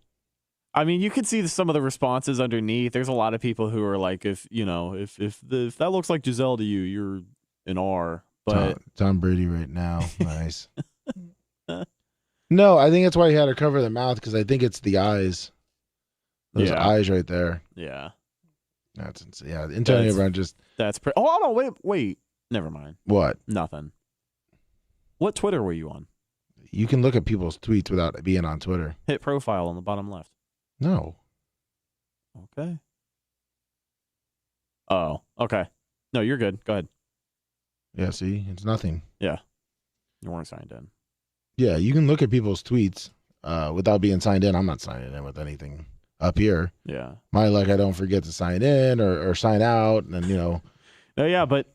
I mean, you can see some of the responses underneath. There's a lot of people who are like, if that looks like Giselle to you, you're an R. But Tom Brady right now, nice. No, I think that's why he had her cover the mouth because I think it's the eyes. Those eyes right there. Yeah. That's insane. Yeah, Antonio Brown just. That's pretty. Oh no! Wait. Never mind. What? Nothing. What Twitter were you on? You can look at people's tweets without being on Twitter. Hit profile on the bottom left. No. Okay. Oh, okay. No, you're good. Go ahead. Yeah, see? It's nothing. Yeah. You weren't signed in. Yeah, you can look at people's tweets without being signed in. I'm not signing in with anything up here. Yeah. My luck, I don't forget to sign in or sign out. And, No, yeah, but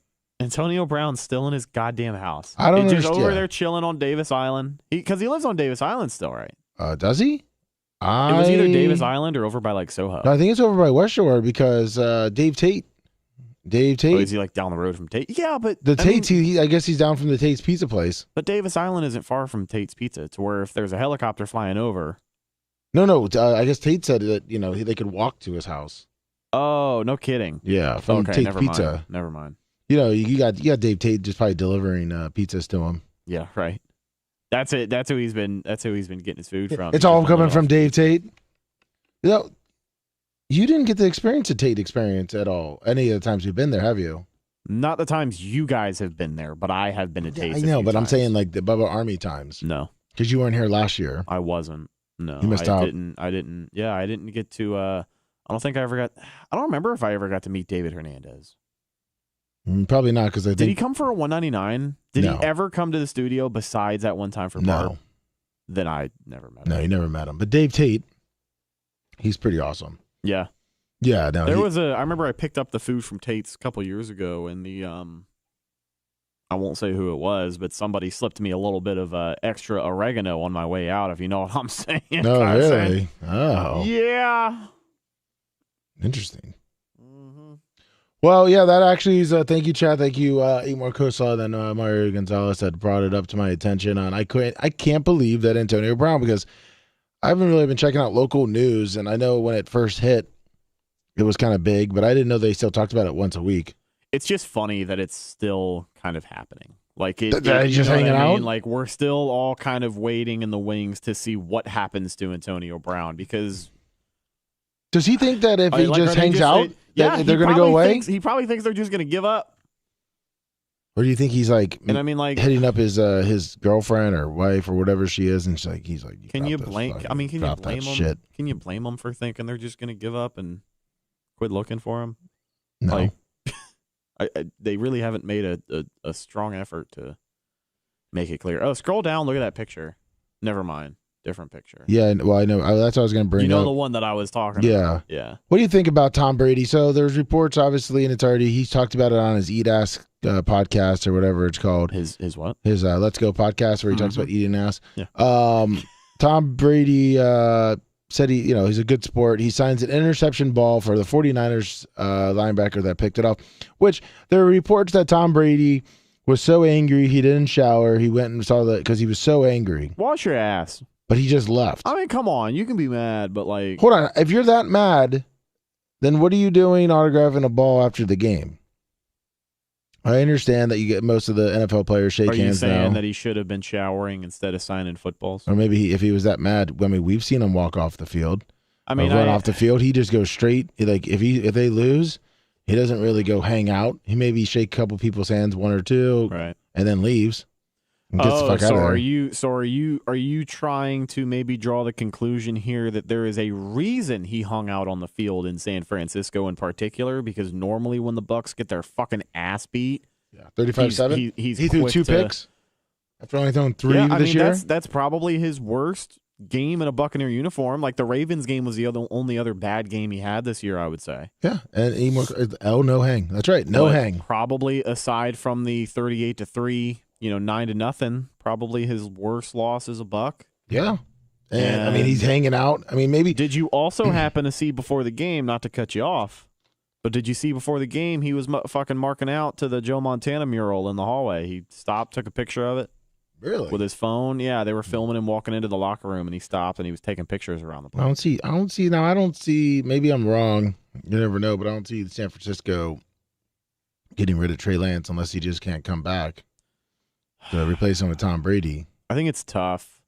Antonio Brown's still in his goddamn house. I don't He's understand. just over there chilling on Davis Island. Because he lives on Davis Island still, right? Does he? It was either Davis Island or over by like Soho. No, I think it's over by West Shore because Dave Tate. Oh, is he like down the road from Tate? Yeah, but the Tate's. I guess he's down from the Tate's Pizza place. But Davis Island isn't far from Tate's Pizza, to where if there's a helicopter flying over. No. I guess Tate said that they could walk to his house. Oh, no kidding. Yeah, from Tate's Pizza. Never mind. You got Dave Tate just probably delivering pizzas to him. Yeah, right. That's it. That's who he's been getting his food from. It's all coming from Dave Tate. You didn't get the experience of Tate experience at all. Any of the times you've been there, have you? Not the times you guys have been there, but I have been to Tate's. I know, but times. I'm saying like the Bubba Army times. No, because you weren't here last year. I wasn't. No, you missed out. I didn't. Yeah, I didn't get to. I don't think I ever got. I don't remember if I ever got to meet David Hernandez. Probably not, because did he come for a 199? Did he ever come to the studio besides that one time for Barb? No. Then I never met him. No, you never met him. But Dave Tate, he's pretty awesome. Yeah. Yeah. No. I remember I picked up the food from Tate's a couple years ago, and I won't say who it was, but somebody slipped me a little bit of extra oregano on my way out, if you know what I'm saying. No, really? Oh. Yeah. Interesting. Well, yeah, that actually is thank you, Chad. Thank you, Eat More Coleslaw than Mario Gonzalez had brought it up to my attention. And I can't believe that Antonio Brown, because I haven't really been checking out local news, and I know when it first hit, it was kind of big, but I didn't know they still talked about it once a week. It's just funny that it's still kind of happening. Like just hanging out. Like we're still all kind of waiting in the wings to see what happens to Antonio Brown, because. Does he think that if he just hangs out, they're going to go away? He probably thinks they're just going to give up. Or do you think he's like, And I mean, like, hitting up his girlfriend or wife or whatever she is, and he's like, can you blame? I mean, can you blame them? Shit. Can you blame them for thinking they're just going to give up and quit looking for him? No. Like, they really haven't made a strong effort to make it clear. Oh, scroll down. Look at that picture. Never mind. Different picture. Yeah, well, I know. That's what I was going to bring up. The one that I was talking about. Yeah. What do you think about Tom Brady? So there's reports, obviously, and it's already, he's talked about it on his Eat Ass podcast or whatever it's called. His what? His Let's Go podcast where he talks about eating ass. Yeah. Tom Brady said he's a good sport. He signs an interception ball for the 49ers linebacker that picked it up, which there are reports that Tom Brady was so angry he didn't shower. He went and saw that because he was so angry. Wash your ass. But he just left. I mean, come on. You can be mad, but like... Hold on. If you're that mad, then what are you doing autographing a ball after the game? I understand that you get most of the NFL players shake hands now. Are you saying that he should have been showering instead of signing footballs? Or maybe if he was that mad, I mean, we've seen him walk off the field. I mean, run off the field. He just goes straight. Like if they lose, he doesn't really go hang out. He maybe shake a couple people's hands, one or two, right, and then leaves. And gets the fuck out of there. Are you trying to maybe draw the conclusion here that there is a reason he hung out on the field in San Francisco in particular? Because normally when the Bucks get their fucking ass beat, 35-7. He threw 2 picks after only throwing 3 this year. That's probably his worst game in a Buccaneer uniform. Like the Ravens game was the only other bad game he had this year, I would say. Yeah, and no hang. That's right, no hang. Probably aside from the 38-3. 9-0, probably his worst loss as a Buck. Yeah. And I mean, he's hanging out. I mean, maybe. Did you also happen to see before the game, not to cut you off, but did you see before the game he was fucking marking out to the Joe Montana mural in the hallway? He stopped, took a picture of it. Really? With his phone. Yeah, they were filming him walking into the locker room, and he stopped, and he was taking pictures around the place. I don't see, maybe I'm wrong. You never know, but I don't see San Francisco getting rid of Trey Lance unless he just can't come back to replace him with Tom Brady. I think it's tough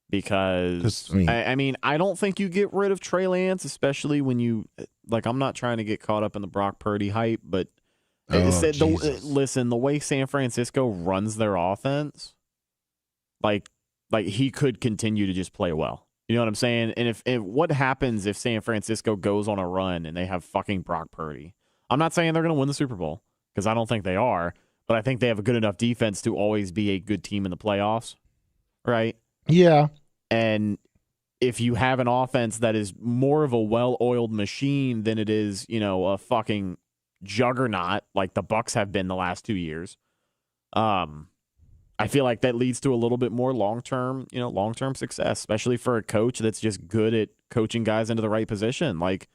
because, I don't think you get rid of Trey Lance, especially when you, I'm not trying to get caught up in the Brock Purdy hype, but listen, the way San Francisco runs their offense, like he could continue to just play well. You know what I'm saying? And if what happens if San Francisco goes on a run and they have fucking Brock Purdy? I'm not saying they're going to win the Super Bowl because I don't think they are. But I think they have a good enough defense to always be a good team in the playoffs, right? Yeah. And if you have an offense that is more of a well-oiled machine than it is, a fucking juggernaut like the Bucks have been the last 2 years, I feel like that leads to a little bit more long-term success, especially for a coach that's just good at coaching guys into the right position. Like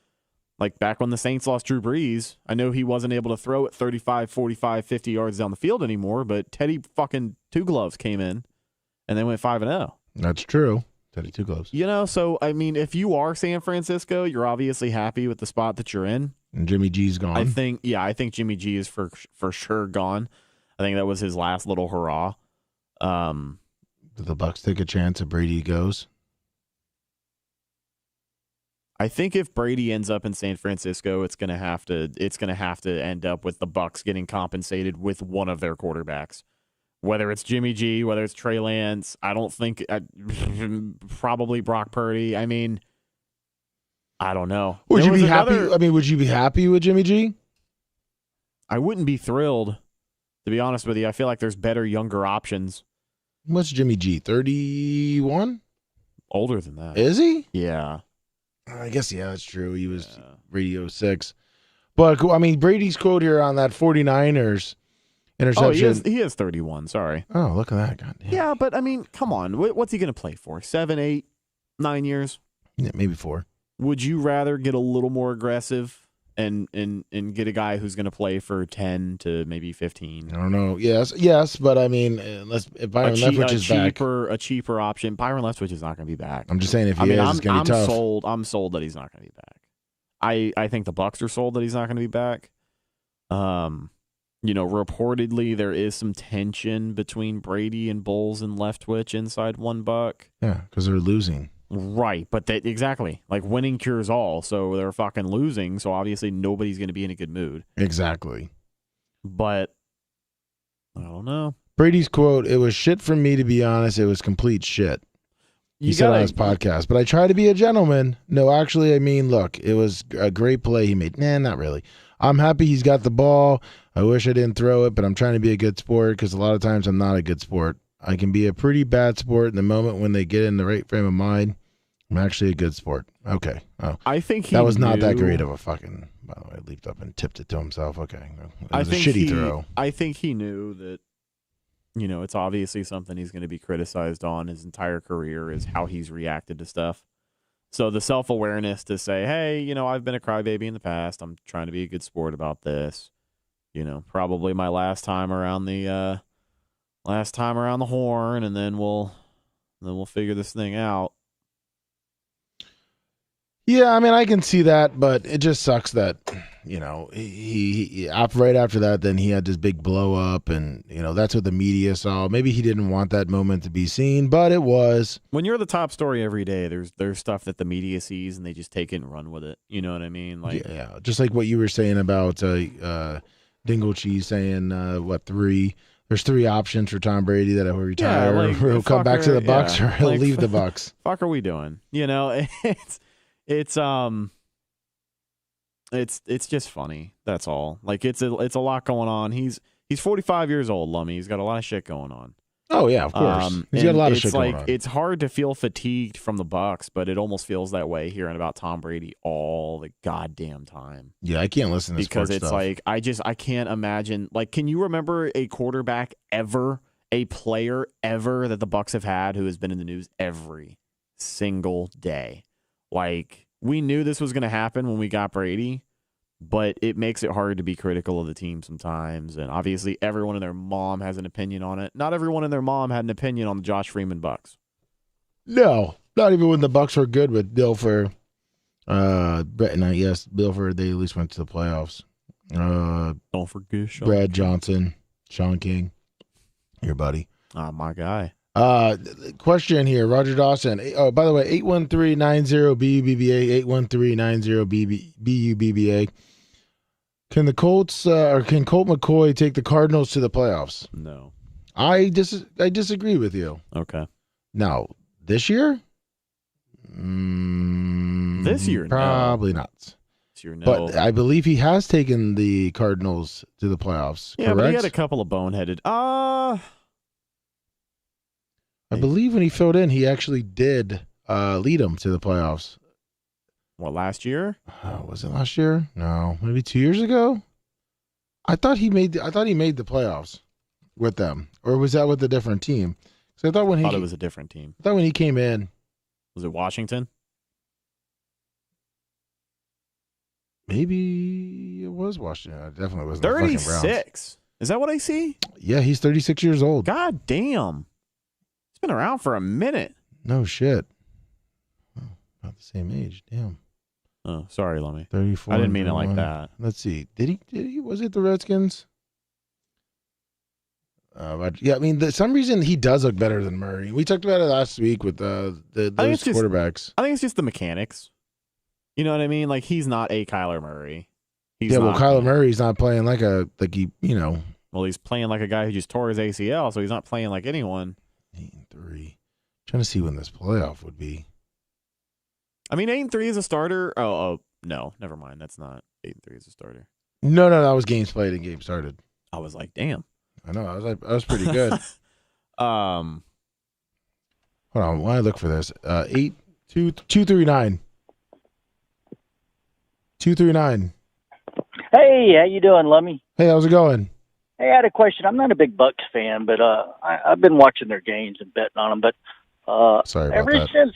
back when the Saints lost Drew Brees, I know he wasn't able to throw it 35, 45, 50 yards down the field anymore, but Teddy fucking Two Gloves came in, and they went 5-0. That's true. Teddy Two Gloves. So, I mean, if you are San Francisco, you're obviously happy with the spot that you're in. And Jimmy G's gone. I think Jimmy G is for sure gone. I think that was his last little hurrah. Do the Bucks take a chance if Brady goes? I think if Brady ends up in San Francisco, it's gonna have to end up with the Bucks getting compensated with one of their quarterbacks, whether it's Jimmy G, whether it's Trey Lance. I don't think probably Brock Purdy. I mean, I don't know. Would you be happy? I mean, would you be happy with Jimmy G? I wouldn't be thrilled, to be honest with you. I feel like there's better, younger options. What's Jimmy G? 31? Older than that. Is he? Yeah. I guess, yeah, that's true. He was Radio 6. But, I mean, Brady's quote here on that 49ers interception. Oh, he is 31. Sorry. Oh, look at that. God damn. Yeah, but, I mean, come on. What's he going to play for? 7, 8, 9 years? Yeah, maybe 4. Would you rather get a little more aggressive and get a guy who's going to play for 10 to maybe 15? I don't know. Yes, but I mean, if Byron Leftwich is back, a cheaper option. Byron Leftwich is not going to be back. I'm just saying if he is, it's going to be tough. I'm sold that he's not going to be back. I think the Bucks are sold that he's not going to be back. Reportedly there is some tension between Brady and Bowles and Leftwich inside one Buck. Yeah, because they're losing. Right, but exactly. Like, winning cures all, so they're fucking losing, so obviously nobody's going to be in a good mood. Exactly. But I don't know. Brady's quote, "It was shit from me, to be honest. It was complete shit." He said on his podcast, but I try to be a gentleman. No, actually, I mean, look, it was a great play he made. Nah, not really. I'm happy he's got the ball. I wish I didn't throw it, but I'm trying to be a good sport because a lot of times I'm not a good sport. I can be a pretty bad sport in the moment when they get in the right frame of mind. I'm actually a good sport. Okay. Oh, I think that was not that great of a fucking. By the way, leaped up and tipped it to himself. Okay, it was a shitty throw. I think he knew that. It's obviously something he's going to be criticized on his entire career is how he's reacted to stuff. So the self-awareness to say, hey, I've been a crybaby in the past. I'm trying to be a good sport about this. Probably my last time around the horn, and then we'll figure this thing out. Yeah, I mean, I can see that, but it just sucks that, he right after that, then he had this big blow up, and, that's what the media saw. Maybe he didn't want that moment to be seen, but it was. When you're the top story every day, there's stuff that the media sees, and they just take it and run with it. You know what I mean? Like, yeah, just like what you were saying about Dingle Cheese saying, 3? There's 3 options for Tom Brady that he'll retire, or he'll come back to the Bucs, or he'll leave the Bucs. Fuck are we doing? It's just funny. That's all. Like it's a lot going on. He's 45 years old, Lummy. He's got a lot of shit going on. Oh yeah, of course. He's got a lot of shit going on. It's hard to feel fatigued from the Bucs, but it almost feels that way hearing about Tom Brady all the goddamn time. Yeah, I can't listen to because it's stuff. Like I can't imagine. Like, can you remember a quarterback ever, a player ever that the Bucs have had who has been in the news every single day? Like, we knew this was going to happen when we got Brady, but it makes it hard to be critical of the team sometimes. And obviously, everyone and their mom has an opinion on it. Not everyone and their mom had an opinion on the Josh Freeman Bucs. No, not even when the Bucs were good with Dilfer. Brett and yes, Dilfer, they at least went to the playoffs. Don't forget Brad Johnson, Sean King, your buddy. My guy. Question here, Roger Dawson. Oh, by the way, 813-90-BUBBA, 813-90-BUBBA. Can the Colts or can Colt McCoy take the Cardinals to the playoffs? No. I disagree with you. Okay. Now, this year? This year, probably no. not. This year, no. But I believe he has taken the Cardinals to the playoffs. Yeah, correct? But he had a couple of boneheaded. I believe when he filled in, he actually did lead them to the playoffs. What, last year? Was it last year? No, maybe 2 years ago. I thought he made the playoffs with them, or was that with a different team? So I thought it was a different team. I thought when he came in, was it Washington? Maybe it was Washington. It definitely wasn't 36. The fucking Browns. Is that what I see? Yeah, he's 36 years old. God damn. He's been around for a minute. No shit. Oh, about the same age. Damn. Oh, sorry, Lummy. 34. I didn't mean it like that. Let's see. Did he? Was it the Redskins? Yeah, I mean, some reason he does look better than Murray. We talked about it last week with those quarterbacks. I think it's just the mechanics. You know what I mean? Like, he's not a Kyler Murray. Kyler Murray's not playing Well, he's playing like a guy who just tore his ACL, so he's not playing like anyone. 8-3. Trying to see when this playoff would be. I mean, 8-3 is a starter. Oh, no, never mind. That's not 8-3 is a starter. No, that was games played and games started. I was like, damn. I know. I was pretty good. Hold on. Why I look for this? 239. 239. Hey, how you doing, Lummy? Hey, how's it going? Hey, I had a question. I'm not a big Bucks fan, but I've been watching their games and betting on them. But Sorry about ever that. since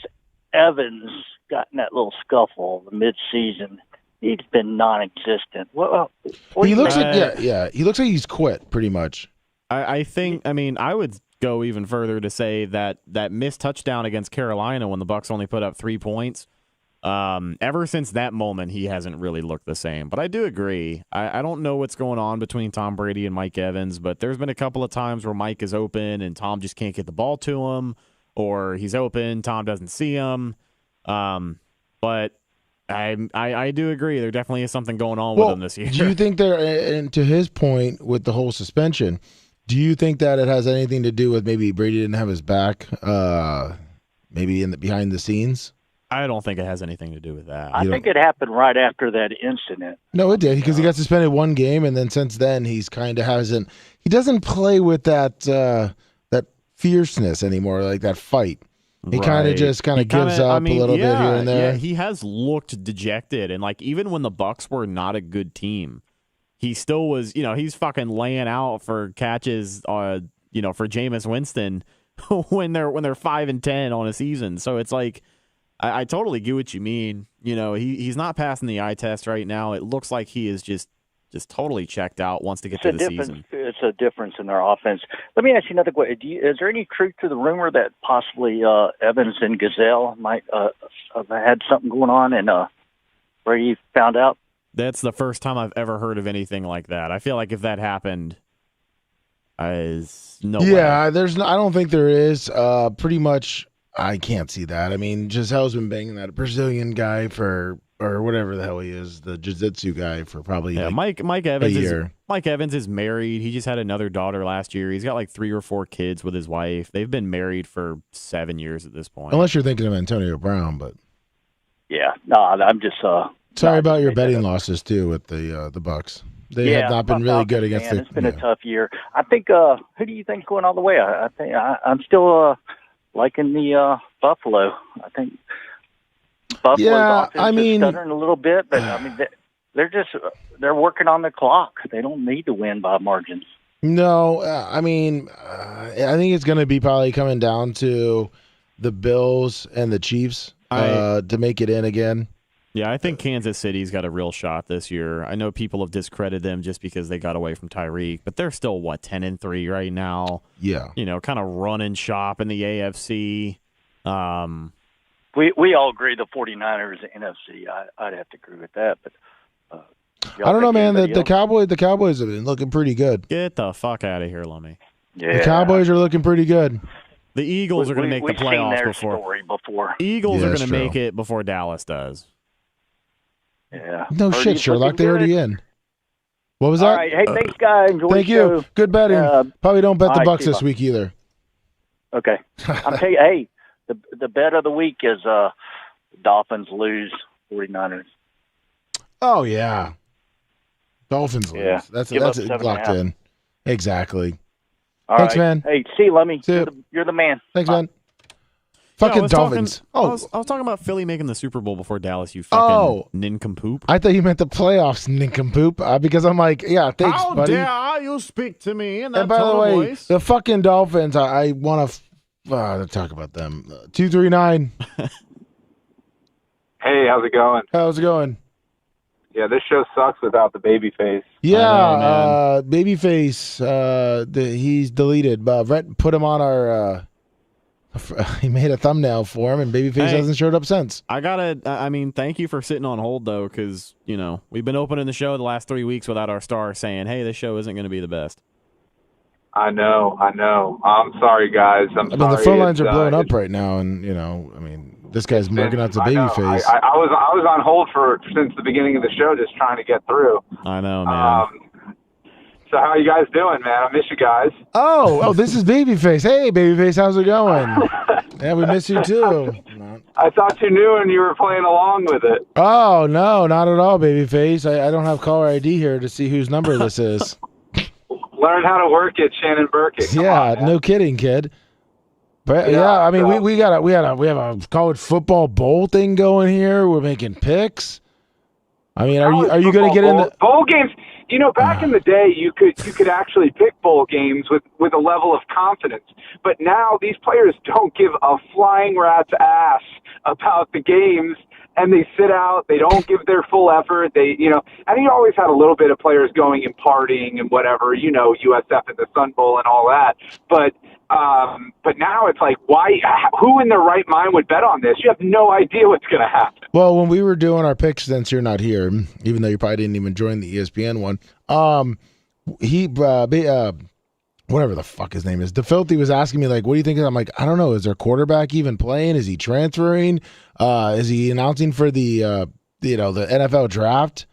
Evans got in that little scuffle mid-season, he's been non-existent. He looks like he looks like he's quit pretty much. I think. I mean, I would go even further to say that missed touchdown against Carolina when the Bucks only put up 3 points. Ever since that moment, he hasn't really looked the same. But I do agree. I don't know what's going on between Tom Brady and Mike Evans, but there's been a couple of times where Mike is open and Tom just can't get the ball to him, or he's open, Tom doesn't see him. But I do agree. There definitely is something going on with him this year. Do you think and to his point with the whole suspension, Do you think that it has anything to do with maybe Brady didn't have his back, maybe behind the scenes? I don't think it has anything to do with that. I think it happened right after that incident. No, it did, because he got suspended one game, and then since then he's kind of hasn't. He doesn't play with that that fierceness anymore, like that fight. He kind of just gives up a little bit here and there. Yeah, he has looked dejected, and like even when the Bucs were not a good team, he still was. He's fucking laying out for catches. For Jameis Winston when they're 5-10 on a season. So it's like I totally get what you mean. He's not passing the eye test right now. It looks like he is just totally checked out. Wants to get to the season. It's a difference in their offense. Let me ask you another question. Is there any truth to the rumor that possibly Evans and Gazelle might have had something going on and Brady found out? That's the first time I've ever heard of anything like that. I feel like if that happened, no way. I don't think there is. Pretty much, I can't see that. I mean, Giselle's been banging that Brazilian guy or whatever the hell he is, the jiu-jitsu guy for probably Mike Evans. Mike Evans is married. He just had another daughter last year. He's got like 3 or 4 kids with his wife. They've been married for 7 years at this point. Unless you're thinking of Antonio Brown, but yeah, no, I'm just sorry about your betting losses too with the Bucs. They have not been really good against It's been a tough year. I think. Who do you think going all the way? I think I'm still liking the Buffalo. I think Buffalo's offense is stuttering a little bit, but I mean they're working on the clock. They don't need to win by margins. No, I mean I think it's going to be probably coming down to the Bills and the Chiefs to make it in again. Yeah, I think Kansas City's got a real shot this year. I know people have discredited them just because they got away from Tyreek, but they're still 10-3 right now. Yeah, kind of running shop in the AFC. We all agree the 49ers NFC. I'd have to agree with that, but I don't know, man. The Cowboys have been looking pretty good. Get the fuck out of here, Lummy. Yeah. The Cowboys are looking pretty good. The Eagles are going to make the playoffs before. Eagles are going to make it before Dallas does. Yeah. No shit, Sherlock. They're already in. What was that? All right. Hey, thanks, guys. Enjoy Thank you. Good betting. Probably don't bet the Bucs this week either. Okay. I'm telling you, hey, the bet of the week is Dolphins lose, 49ers. Oh, yeah. Dolphins lose. Yeah. That's locked in. Exactly. All Thanks, right. man. Hey, see you, Lummy. See you. You're the man. Thanks, man. Fucking Dolphins. I was talking about Philly making the Super Bowl before Dallas, you fucking nincompoop. I thought you meant the playoffs, nincompoop, because I'm like, yeah, thanks, buddy. How dare you speak to me in that and by the way, voice? The fucking Dolphins, I want to talk about them. 239. Hey, how's it going? How's it going? Yeah, this show sucks without the baby face. Yeah, babyface. He's deleted. Brett put him on our. He made a thumbnail for him, and babyface hasn't showed up since. Thank you for sitting on hold though, because we've been opening the show the last 3 weeks without our star saying, "Hey, this show isn't going to be the best." I know. I'm sorry, guys. I mean, the phone lines are blowing up right now, and this guy's marking out the babyface. I was on hold since the beginning of the show, just trying to get through. I know, man. So how are you guys doing, man? I miss you guys. Oh, this is Babyface. Hey, Babyface, how's it going? Yeah, we miss you too. I thought you knew and you were playing along with it. Oh, no, not at all, Babyface. I don't have caller ID here to see whose number this is. Learn how to work it, Shannon Burkett. Yeah, no kidding, kid. But we have a college football bowl thing going here. We're making picks. I mean, are you going to get in the bowl games? Back in the day, you could actually pick bowl games with a level of confidence. But now these players don't give a flying rat's ass about the games, and they sit out. They don't give their full effort. And you always had a little bit of players going and partying and whatever, USF and the Sun Bowl and all that. But now it's like, why? Who in their right mind would bet on this? You have no idea what's going to happen. Well, when we were doing our picks, since you're not here, even though you probably didn't even join the ESPN one, whatever the fuck his name is, DeFilthy was asking me, like, what do you think? I'm like, I don't know. Is their quarterback even playing? Is he transferring? Is he announcing for the NFL draft?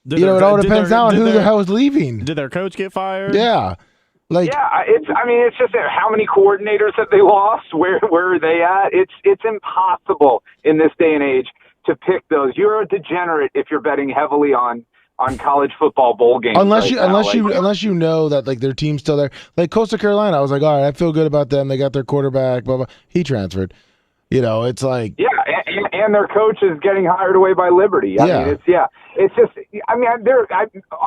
It all depends now on who the hell is leaving. Did their coach get fired? Yeah. Like, yeah, it's just that how many coordinators have they lost? Where are they at? It's impossible in this day and age to pick those. You're a degenerate if you're betting heavily on college football bowl games. Unless you know that like their team's still there. Like Coastal Carolina, I was like, all right, I feel good about them. They got their quarterback, blah blah. He transferred. It's like, yeah, and their coach is getting hired away by Liberty. I mean, it's just. I mean,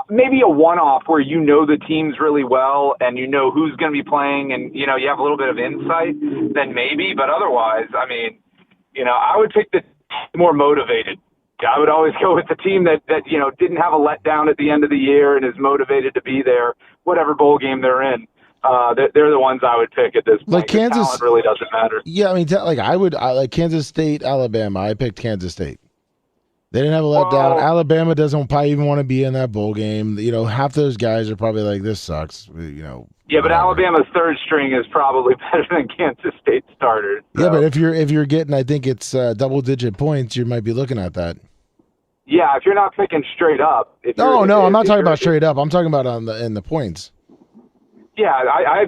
maybe a one-off where the teams really well and who's going to be playing and you have a little bit of insight. Then maybe, but otherwise, I mean, I would pick the more motivated. I would always go with the team that didn't have a letdown at the end of the year and is motivated to be there, whatever bowl game they're in. They're the ones I would pick at this point. Like Kansas, talent really doesn't matter. Yeah, I mean, I like Kansas State, Alabama. I picked Kansas State. They didn't have a letdown. Alabama doesn't probably even want to be in that bowl game. Half those guys are probably like, this sucks. Yeah, but Alabama's third string is probably better than Kansas State starters. So. Yeah, but if you're getting, I think it's double-digit points, you might be looking at that. Yeah, if you're not picking straight up. I'm not talking about straight up. I'm talking about in the points. Yeah,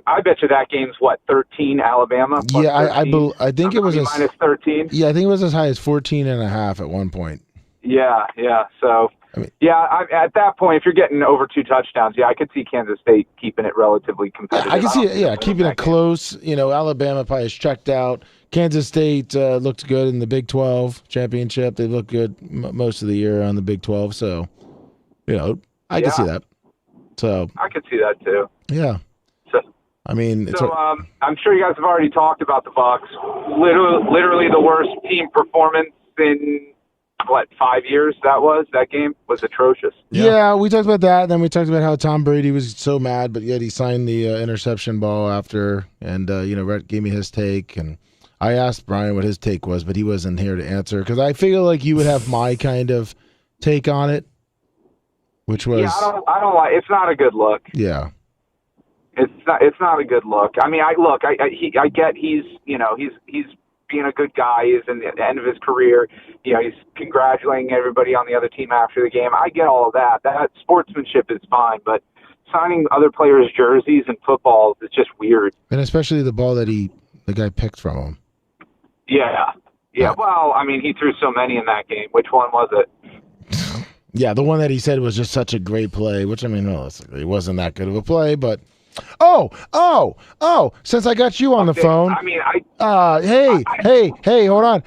I bet you that game's 13 Alabama. Yeah, I think it was minus 13. Yeah, I think it was as high as 14.5 at one point. Yeah. So, at that point, if you're getting over 2 touchdowns, I could see Kansas State keeping it relatively competitive. I can see it. Keeping it close. Alabama probably is checked out. Kansas State looked good in the Big 12 championship. They looked good most of the year on the Big 12. So, I can see that. So I could see that too. Yeah. I mean, I'm sure you guys have already talked about the Bucs. Literally the worst team performance in 5 years. That game was atrocious. Yeah, we talked about that. And then we talked about how Tom Brady was so mad, but yet he signed the interception ball after. And Rhett gave me his take, and I asked Brian what his take was, but he wasn't here to answer because I feel like you would have my kind of take on it, which was I don't like. It's not a good look. Yeah. It's not a good look. I mean, I get he's being a good guy. He's in the end of his career. He's congratulating everybody on the other team after the game. I get all of that. That sportsmanship is fine, but signing other players' jerseys in football is just weird. And especially the ball that the guy picked from him. Yeah. Well, I mean, he threw so many in that game. Which one was it? Yeah, the one that he said was just such a great play, which, I mean, realistically, it wasn't that good of a play, but... Oh, since I got you on the phone. I mean, hey, hold on.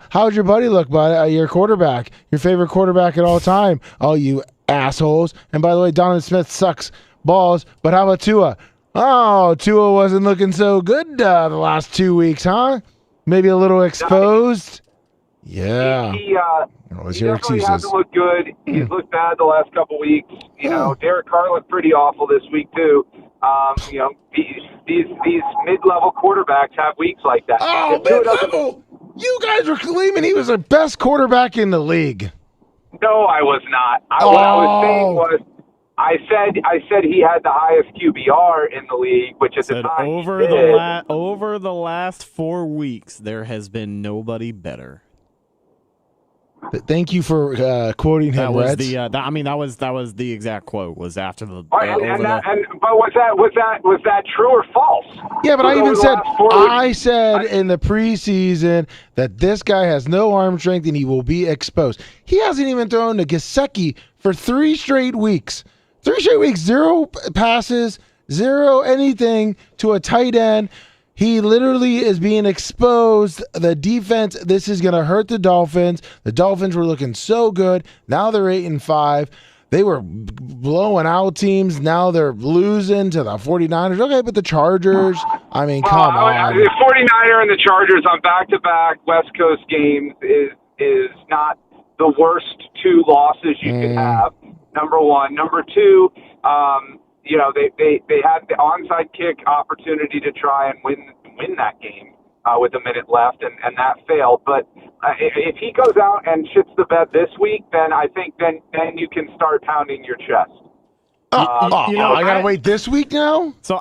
How'd your buddy look, bud? Your quarterback, your favorite quarterback at all time. Oh, you assholes. And by the way, Donovan Smith sucks balls, but how about Tua? Oh, Tua wasn't looking so good the last 2 weeks, huh? Maybe a little exposed. Yeah. He definitely hasn't looked good. He's looked bad the last couple weeks. Derek Carr looked pretty awful this week too. These mid-level quarterbacks have weeks like that. Oh, mid-level! You guys were claiming he was the best quarterback in the league. No, I was not. What I was saying was, I said he had the highest QBR in the league, which at the time over the last 4 weeks, there has been nobody better. Thank you for quoting him, Reds. That was the exact quote. Was after the. But was that true or false? Yeah, but I said in the preseason that this guy has no arm strength and he will be exposed. He hasn't even thrown to Gesicki for 3 straight weeks. 3 straight weeks, 0 passes, 0 anything to a tight end. He literally is being exposed. The defense, this is going to hurt the Dolphins. The Dolphins were looking so good. Now they're 8-5. They were blowing out teams. Now they're losing to the 49ers. Okay, but the Chargers, I mean, come on. The 49er and the Chargers on back-to-back West Coast games is not the worst 2 losses you could have, number one. Number two, they had the onside kick opportunity to try and win that game with a minute left, and that failed. But if he goes out and shits the bed this week, then I think then you can start pounding your chest. I gotta wait this week now. So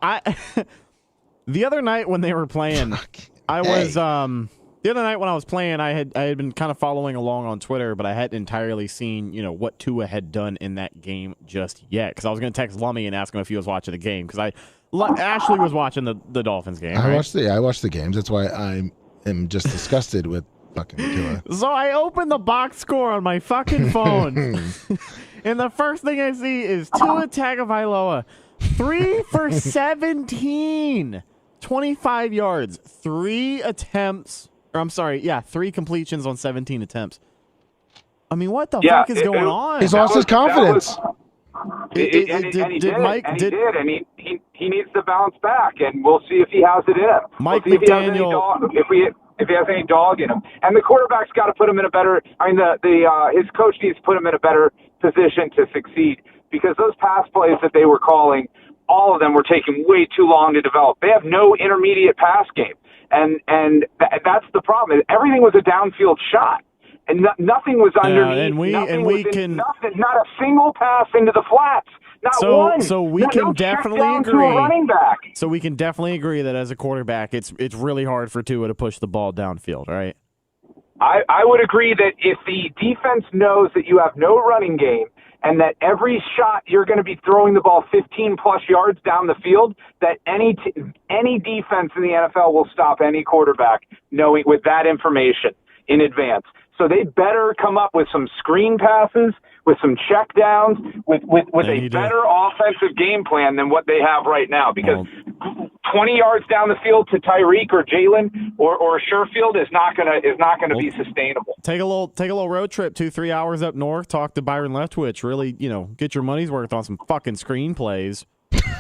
the other night when they were playing, I The other night when I was playing, I had been kind of following along on Twitter, but I hadn't entirely seen, what Tua had done in that game just yet. Because I was going to text Lummy and ask him if he was watching the game. Because Ashley was watching the Dolphins game. I right? watched the games. That's why I am just disgusted with fucking Tua. So I opened the box score on my fucking phone, and the first thing I see is Tua Tagovailoa, 3 for 17, 25 yards, 3 attempts. Or I'm sorry, 3 completions on 17 attempps. I mean, what the fuck is going on? He's lost his confidence. He did, and he needs to bounce back, and we'll see if he has it in him. Mike we'll McDaniel, if he has any dog in him, and the quarterback's got to put him in a better. I mean, his coach needs to put him in a better position to succeed, because those pass plays that they were calling, all of them were taking way too long to develop. They have no intermediate pass game. And that's the problem. Everything was a downfield shot, and nothing was underneath. Not a single pass into the flats. Not one. So we can definitely agree. To a running back. So we can definitely agree that as a quarterback, it's really hard for Tua to push the ball downfield, right? I would agree that if the defense knows that you have no running game, and that every shot you're going to be throwing the ball 15-plus yards down the field, that any defense in the NFL will stop any quarterback knowing with that information in advance. So they better come up with some screen passes, with some check downs, with a better offensive game plan than what they have right now. Because 20 yards down the field to Tyreek or Jalen or Sherfield is not gonna be sustainable. Take a little road trip, 2-3 hours up north. Talk to Byron Leftwich. Really, get your money's worth on some fucking screen plays.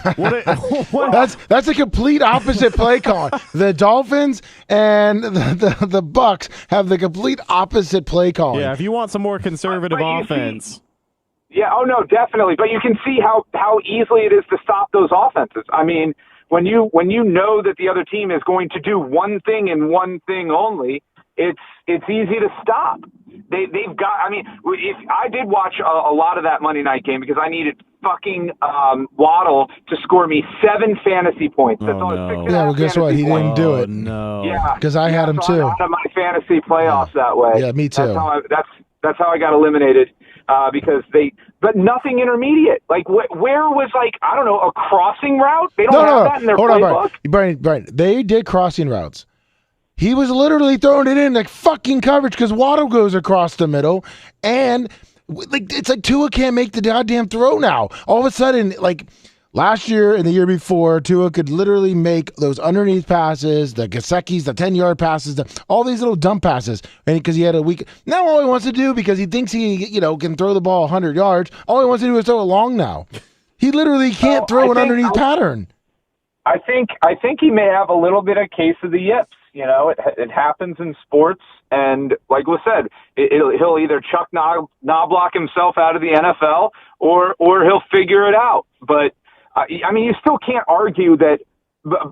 That's a complete opposite play call. The Dolphins and the Bucks have the complete opposite play call. Yeah, if you want some more conservative offense. Oh no, definitely. But you can see how easily it is to stop those offenses. I mean, when you know that the other team is going to do one thing and one thing only, it's easy to stop. They've got. I mean, if I did watch a lot of that Monday night game because I needed fucking Waddle to score me 7 fantasy points. That's all. No. Yeah, well, guess what? He didn't do it. No. Yeah, because I had him so too. I'm out of my fantasy playoffs that way. Yeah, me too. That's how I got eliminated because but nothing intermediate. Like where was I don't know, a crossing route? They don't have that in their playbook. Brian, they did crossing routes. He was literally throwing it in like fucking coverage because Waddle goes across the middle, and it's like Tua can't make the goddamn throw now. All of a sudden, like last year and the year before, Tua could literally make those underneath passes, the Gesicki's, the 10-yard passes, all these little dump passes, and because he had a weak. Now all he wants to do, because he thinks he can throw the ball 100 yards, all he wants to do is throw it long now. He literally can't throw an underneath pattern. I think he may have a little bit of case of the yips. It happens in sports, and like was said, he'll either Chuck Knobloch himself out of the NFL, or he'll figure it out. But I mean, you still can't argue that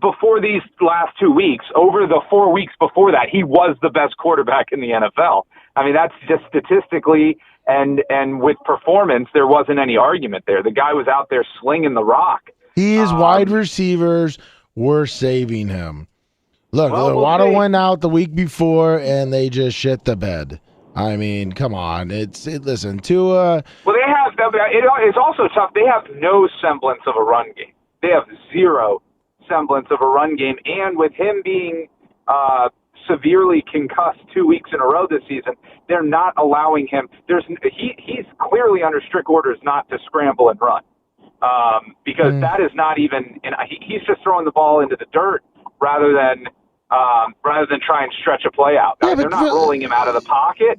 before these last 2 weeks, over the 4 weeks before that, he was the best quarterback in the NFL. I mean, that's just statistically and with performance, there wasn't any argument there. The guy was out there slinging the rock. His wide receivers were saving him. Look, Waddle went out the week before, and they just shit the bed. I mean, come on. Listen, Tua. Well, they have. It's also tough. They have no semblance of a run game. They have zero semblance of a run game. And with him being severely concussed 2 weeks in a row this season, they're not allowing him. He's clearly under strict orders not to scramble and run because that is not even. And he's just throwing the ball into the dirt rather than try and stretch a play out. Yeah, they're not rolling him out of the pocket.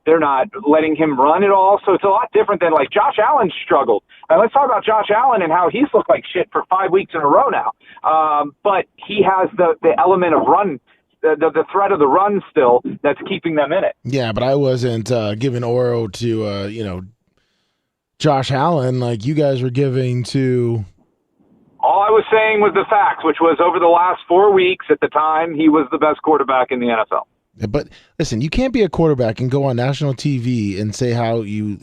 They're not letting him run at all. So it's a lot different than like Josh Allen struggled. And let's talk about Josh Allen and how he's looked like shit for 5 weeks in a row now. But he has the element of run, the threat of the run still that's keeping them in it. Yeah, but I wasn't giving Oro to Josh Allen like you guys were giving to. All I was saying was the facts, which was over the last 4 weeks at the time, he was the best quarterback in the NFL. But listen, you can't be a quarterback and go on national TV and say how you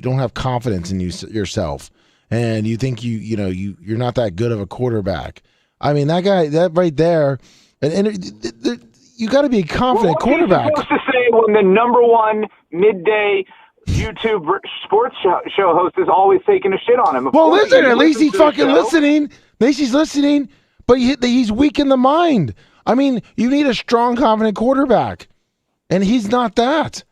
don't have confidence in yourself, and you think you're not that good of a quarterback. I mean, that guy, that right there, And you got to be a confident quarterback. What are you supposed to say when the number one midday YouTube sports show host is always taking a shit on him? Well, listen, at least he's fucking listening. At least he's listening, but he's weak in the mind. I mean, you need a strong, confident quarterback, and he's not that.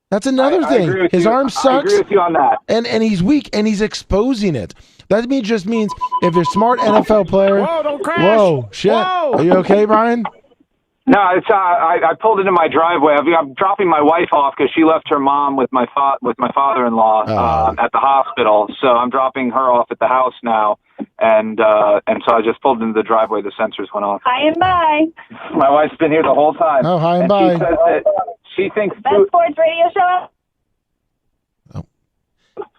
That's another thing. His arm sucks. I agree with you on that. And he's weak, and he's exposing it. That just means if you're a smart NFL player. Whoa, don't crash. Whoa, shit. Whoa. Are you okay, Brian? No, it's I pulled into my driveway. I'm dropping my wife off because she left her mom with my father-in-law at the hospital. So I'm dropping her off at the house now, and so I just pulled into the driveway. The sensors went off. Hi and bye. My wife's been here the whole time. Oh, hi and bye. She says that she thinks Best sports radio show. Oh,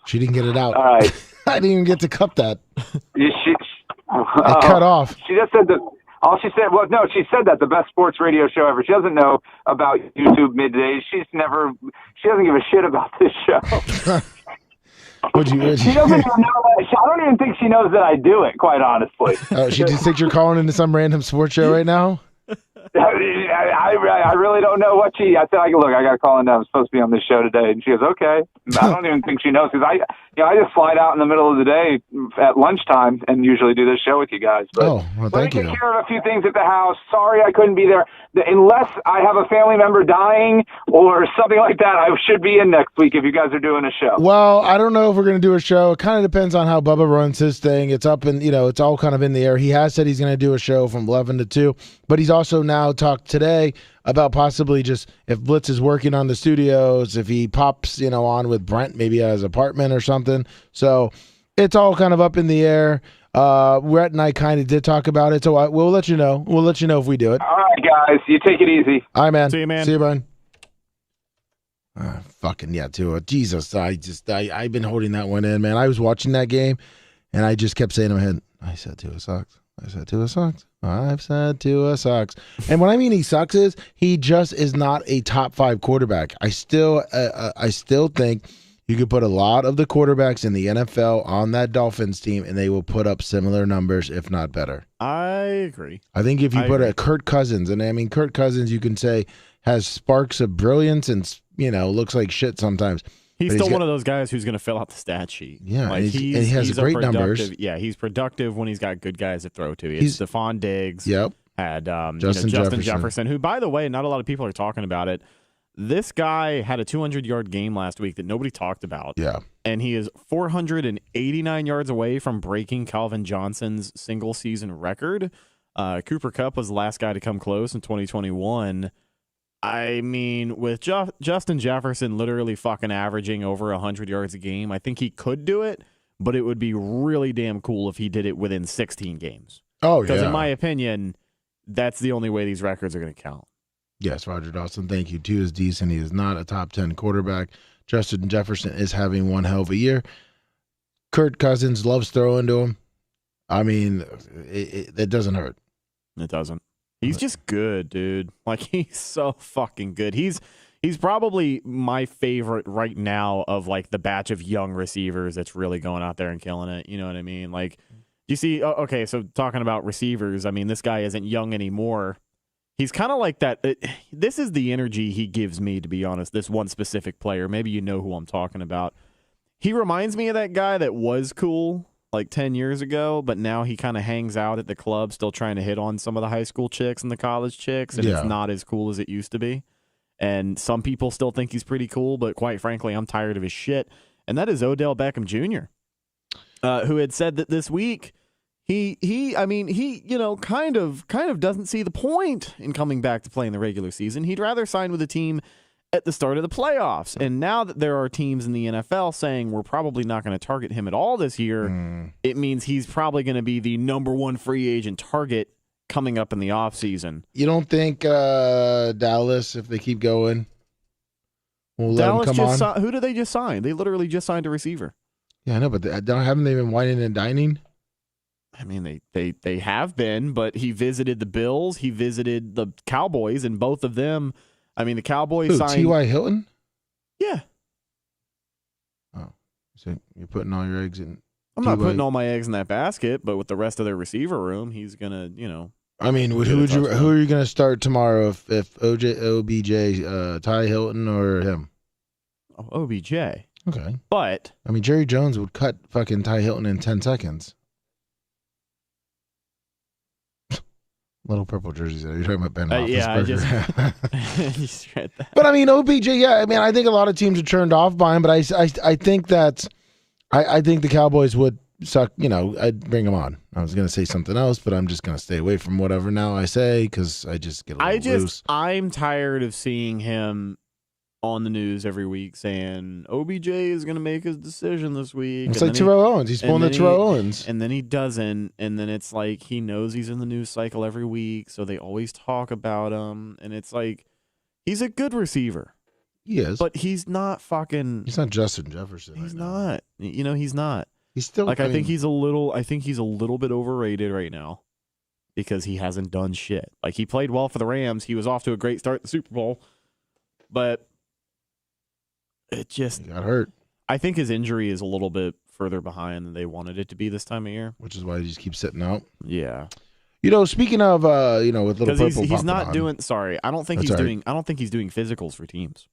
she didn't get it out. All right. I didn't even get to cup that. It cut off. She just said that. All she said, well, no, she said that the best sports radio show ever. She doesn't know about YouTube middays. She doesn't give a shit about this show. Would you? She doesn't even know that. I don't even think she knows that I do it, quite honestly. Oh, she just thinks you're calling into some random sports show right now? I really don't know what I said, look, I got to call in. I'm supposed to be on this show today. And she goes, okay. I don't even think she knows because I just slide out in the middle of the day at lunchtime and usually do this show with you guys. But thank you. Let me take care of a few things at the house. Sorry I couldn't be there. Unless I have a family member dying or something like that, I should be in next week if you guys are doing a show. Well, I don't know if we're going to do a show. It kind of depends on how Bubba runs his thing. It's up and, it's all kind of in the air. He has said he's going to do a show from 11 to 2, but he's also now talked today about possibly just if Blitz is working on the studios, if he pops, on with Brent maybe at his apartment or something. So it's all kind of up in the air. Rhett and I kind of did talk about it, so we'll let you know. We'll let you know if we do it. All right, guys. You take it easy. All right, man. See you, man. See you, Brian. Fucking yeah, too. Jesus, I've been holding that one in, man. I was watching that game, and I just kept saying in my head, I said Tua sucks. I said Tua sucks. I've said Tua sucks. And what I mean he sucks is he just is not a top 5 quarterback. I still think you could put a lot of the quarterbacks in the NFL on that Dolphins team, and they will put up similar numbers, if not better. I agree. I think if you put a Kirk Cousins, and I mean Kirk Cousins, you can say has sparks of brilliance and looks like shit sometimes. He's still one of those guys who's going to fill out the stat sheet. Yeah, like he has great numbers. Yeah, he's productive when he's got good guys to throw to. He's Stephon Diggs. Yep. Had Justin Jefferson, who, by the way, not a lot of people are talking about it. This guy had a 200-yard game last week that nobody talked about. Yeah. And he is 489 yards away from breaking Calvin Johnson's single-season record. Cooper Kupp was the last guy to come close in 2021. I mean, with Justin Jefferson literally fucking averaging over 100 yards a game, I think he could do it, but it would be really damn cool if he did it within 16 games. Oh, yeah. Because in my opinion, that's the only way these records are going to count. Yes, Roger Dawson, thank you. Tua is decent. He is not a top 10 quarterback. Justin Jefferson is having one hell of a year. Kirk Cousins loves throwing to him. I mean, it doesn't hurt. It doesn't. He's just good, dude. Like, he's so fucking good. He's probably my favorite right now of, like, the batch of young receivers that's really going out there and killing it. You know what I mean? Like, you see, okay, so talking about receivers, I mean, this guy isn't young anymore. He's kind of like that. This is the energy he gives me, to be honest, this one specific player. Maybe you know who I'm talking about. He reminds me of that guy that was cool like 10 years ago, but now he kind of hangs out at the club still trying to hit on some of the high school chicks and the college chicks, and it's not as cool as it used to be. And some people still think he's pretty cool, but quite frankly, I'm tired of his shit. And that is Odell Beckham Jr., who had said that this week he kind of doesn't see the point in coming back to play in the regular season. He'd rather sign with a team at the start of the playoffs. And now that there are teams in the NFL saying we're probably not going to target him at all this year, it means he's probably going to be the number one free agent target coming up in the offseason. You don't think Dallas, if they keep going, will let him come on? Who did they just sign? They literally just signed a receiver. Yeah, I know, but haven't they been whining and dining? I mean, they have been, but he visited the Bills, he visited the Cowboys, and both of them, I mean, the Cowboys signed T.Y. Hilton? Yeah. Oh. So you're putting all your eggs in I'm not putting all my eggs in that basket, but with the rest of their receiver room, he's going to, I mean, who are you going to start tomorrow if OBJ, Ty Hilton or him? Oh, OBJ. Okay. But I mean, Jerry Jones would cut fucking Ty Hilton in 10 seconds. Little purple jerseys. You're talking about Ben Roethlisberger. Yeah, I just read that. But I mean, OBJ. Yeah, I mean, I think a lot of teams are turned off by him. But I think that I think the Cowboys would suck. You know, I'd bring him on. I was going to say something else, but I'm just going to stay away from whatever now I say because I just get a little loose. I'm tired of seeing him on the news every week saying OBJ is going to make his decision this week. It's like Terrell Owens. He's pulling the Terrell Owens. And then he doesn't. And then it's like he knows he's in the news cycle every week, so they always talk about him. And it's like he's a good receiver. He is. But he's not fucking... He's not Justin Jefferson. He's not. You know, he's not. He's still... Like, I think he's a little bit overrated right now because he hasn't done shit. Like, he played well for the Rams. He was off to a great start at the Super Bowl. But... it just... he got hurt. I think his injury is a little bit further behind than they wanted it to be this time of year. Which is why he just keeps sitting out. Yeah. You know, speaking of, with little purple he's not on. doing... Sorry. I don't think he's doing physicals for teams.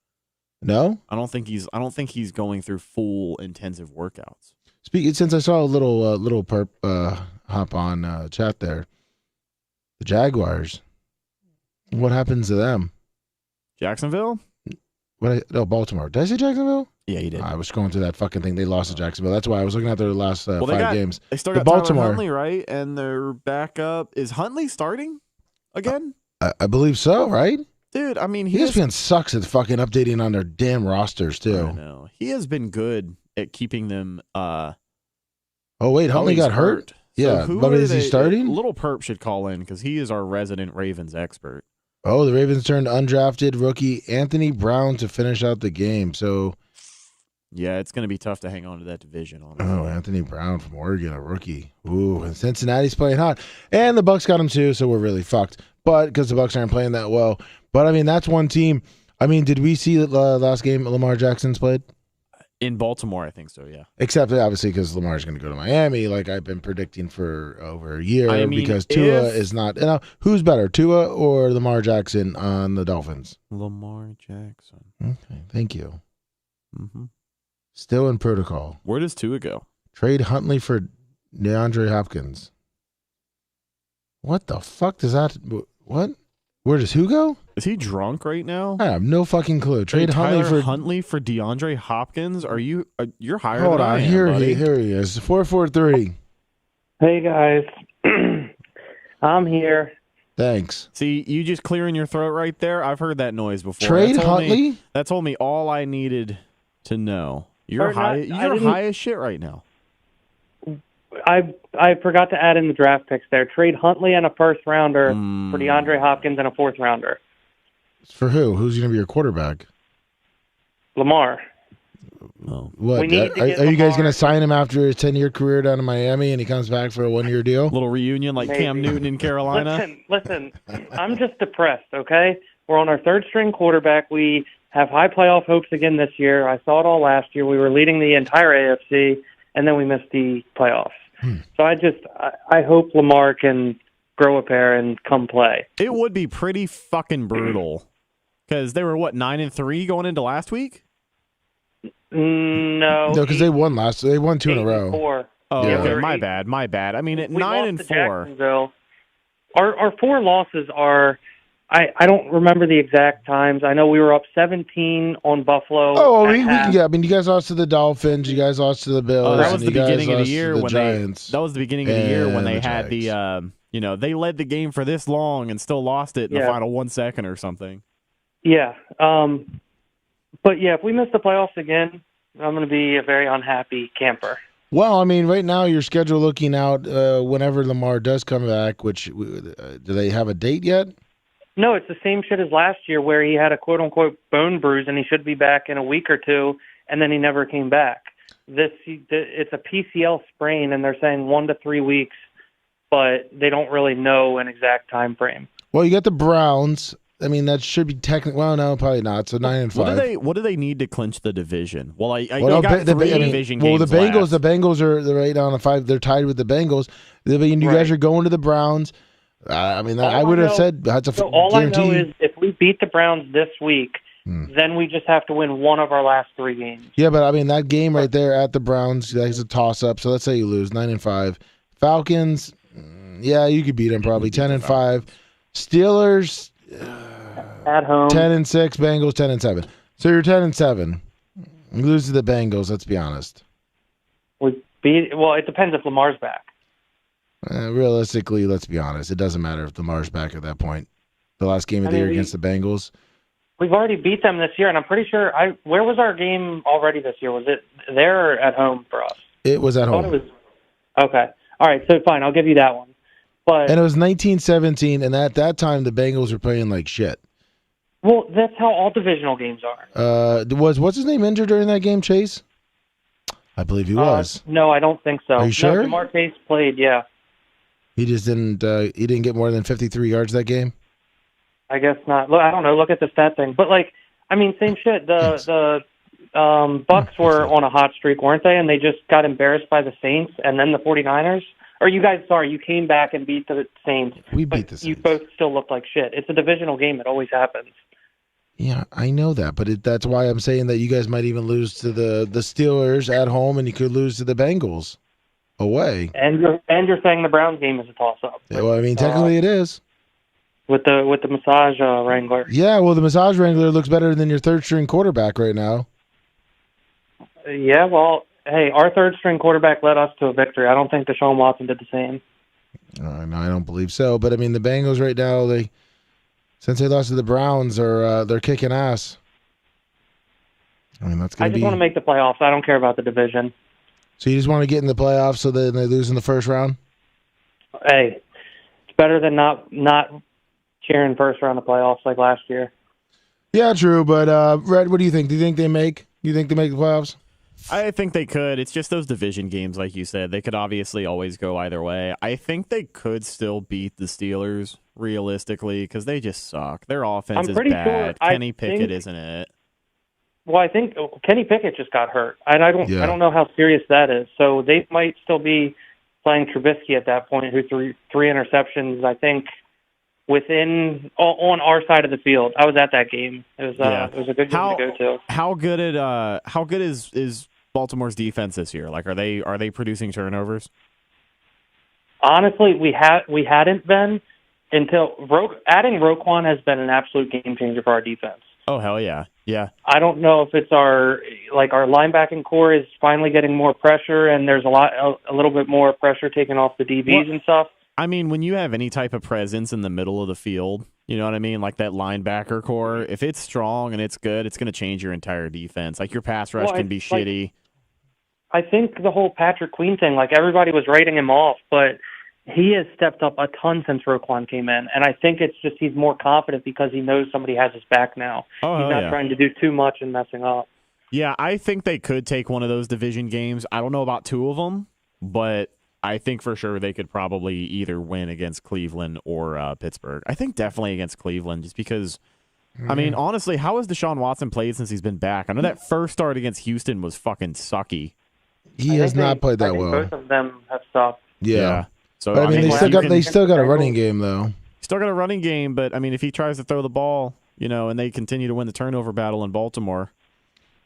No? I don't think he's going through full intensive workouts. Since I saw a little perp hop on chat there, the Jaguars, what happens to them? Jacksonville? Baltimore. Did I say Jacksonville? Yeah, you did. I was going through that fucking thing. They lost to Jacksonville. That's why I was looking at their last 5 games. They still got Baltimore. Tyler Huntley, right? And their backup is Huntley starting again? I believe so, right? Dude, I mean, ESPN sucks at fucking updating on their damn rosters too. I know. He has been good at keeping them. Oh wait, Huntley got hurt. Yeah, but is he starting? Little Perp should call in because he is our resident Ravens expert. Oh, the Ravens turned undrafted rookie Anthony Brown to finish out the game. So, yeah, it's going to be tough to hang on to that division. Honestly. Oh, Anthony Brown from Oregon, a rookie. Ooh, and Cincinnati's playing hot, and the Bucks got him too. So we're really fucked. But because the Bucks aren't playing that well. But I mean, that's one team. I mean, did we see the last game Lamar Jackson's played? In Baltimore, I think so, yeah. Except obviously because Lamar's going to go to Miami, like I've been predicting for over a year, because Tua is not. You know, who's better, Tua or Lamar Jackson on the Dolphins? Lamar Jackson. Okay, thank you. Mm-hmm. Still in protocol. Where does Tua go? Trade Huntley for DeAndre Hopkins. What the fuck does that? What? Where does who go? Is he drunk right now? I have no fucking clue. Trade Huntley for DeAndre Hopkins? Are you? You're higher than I am, here buddy. Here he is. 443. Hey guys, I'm here. Thanks. See, you just clearing your throat right there. I've heard that noise before. Trade Huntley. That told me all I needed to know. You're high as shit right now. I forgot to add in the draft picks there. Trade Huntley and a first rounder for DeAndre Hopkins and a fourth rounder. For who? Who's going to be your quarterback? Lamar. Oh. What? Are you guys going to sign him after his 10-year career down in Miami and he comes back for a 1-year deal? Little reunion like Maybe. Cam Newton in Carolina? Listen, I'm just depressed, okay? We're on our third-string quarterback. We have high playoff hopes again this year. I saw it all last year. We were leading the entire AFC, and then we missed the playoffs. So I hope Lamar can grow a pair and come play. It would be pretty fucking brutal because they were, 9-3 going into last week? No, because they won 2 in a row. 4. Oh, yeah. okay, my bad. I mean, at 9-4. Our 4 losses are. I don't remember the exact times. I know we were up 17 on Buffalo. Oh, we can get. I mean, you guys lost to the Dolphins. You guys lost to the Bills. Oh, that was the beginning of the year when Giants. That was the beginning of the year when they had the. They led the game for this long and still lost it in the final 1 second or something. Yeah. But yeah, if we miss the playoffs again, I'm going to be a very unhappy camper. Well, I mean, right now your schedule looking out whenever Lamar does come back. Which do they have a date yet? No, it's the same shit as last year where he had a quote-unquote bone bruise and he should be back in a week or two, and then he never came back. It's a PCL sprain, and they're saying 1 to 3 weeks, but they don't really know an exact time frame. Well, you got the Browns. I mean, that should be technically. Well, no, probably not. So 9-5. What do they need to clinch the division? Well, I got three division games. Well, the Bengals. Last. The Bengals are right on the 5. They're tied with the Bengals. You guys are going to the Browns. I mean, I would have said that's a so all guarantee. I know is if we beat the Browns this week, then we just have to win one of our last 3 games. Yeah, but I mean that game right there at the Browns, that's a toss-up. So let's say you lose 9-5. Falcons, yeah, you could beat them probably 10-5. Steelers at home 10-6. Bengals 10-7. So you're 10-7. You lose to the Bengals. Let's be honest. We beat. Well, it depends if Lamar's back. Realistically, let's be honest. It doesn't matter if Lamar's back at that point. The last game of the year against the Bengals. We've already beat them this year, and I'm pretty sure. Where was our game already this year? Was it there or at home for us? It was at home. Okay. All right, so fine. I'll give you that one. And it was 19-17, and at that time, the Bengals were playing like shit. Well, that's how all divisional games are. What's his name injured during that game, Chase? I believe he was. No, I don't think so. Are you sure? No, Jamar Chase played, yeah. He just didn't. He didn't get more than 53 yards that game. I guess not. Look, I don't know. Look at the stat thing. But same shit. The Bucks were on a hot streak, weren't they? And they just got embarrassed by the Saints and then the 49ers. Or you guys, you came back and beat the Saints. We beat the Saints. You both still look like shit. It's a divisional game. It always happens. Yeah, I know that, but that's why I'm saying that you guys might even lose to the Steelers at home, and you could lose to the Bengals away. And you're saying the Browns game is a toss-up. Yeah, well, I mean, technically it is. With the massage wrangler. Yeah, well, the massage wrangler looks better than your third-string quarterback right now. Yeah, well, hey, our third-string quarterback led us to a victory. I don't think Deshaun Watson did the same. No, I don't believe so. But, I mean, the Bengals right now, since they lost to the Browns, they're kicking ass. I mean, that's going to be... I just want to make the playoffs. I don't care about the division. So you just want to get in the playoffs so then they lose in the first round? Hey, it's better than not cheering first round of playoffs like last year. Yeah, true. But, Red, what do you think? Do you think they make the playoffs? I think they could. It's just those division games, like you said. They could obviously always go either way. I think they could still beat the Steelers, realistically, because they just suck. Their offense is bad. Sure Kenny Pickett isn't it. Well, I think Kenny Pickett just got hurt, and I don't know how serious that is. So they might still be playing Trubisky at that point, who threw 3 interceptions, I think, on our side of the field. I was at that game. It was a good game to go to. How good is Baltimore's defense this year? Like, are they producing turnovers? Honestly, we hadn't been until adding Roquan has been an absolute game changer for our defense. Oh hell yeah, yeah. I don't know if it's our linebacking core is finally getting more pressure, and there's a little bit more pressure taken off the DBs and stuff. I mean, when you have any type of presence in the middle of the field, you know what I mean? Like that linebacker core, if it's strong and it's good, it's going to change your entire defense. Like your pass rush can be shitty. I think the whole Patrick Queen thing, everybody was writing him off, but he has stepped up a ton since Roquan came in. And I think it's just he's more confident because he knows somebody has his back now. Oh, he's not trying to do too much and messing up. Yeah, I think they could take one of those division games. I don't know about 2 of them, but I think for sure they could probably either win against Cleveland or Pittsburgh. I think definitely against Cleveland just because, I mean, honestly, how has Deshaun Watson played since he's been back? I know that first start against Houston was fucking sucky. He has not played that well. Both of them have stopped. Yeah. So but, I mean, they still got a running game, though. Still got a running game, but, I mean, if he tries to throw the ball, and they continue to win the turnover battle in Baltimore.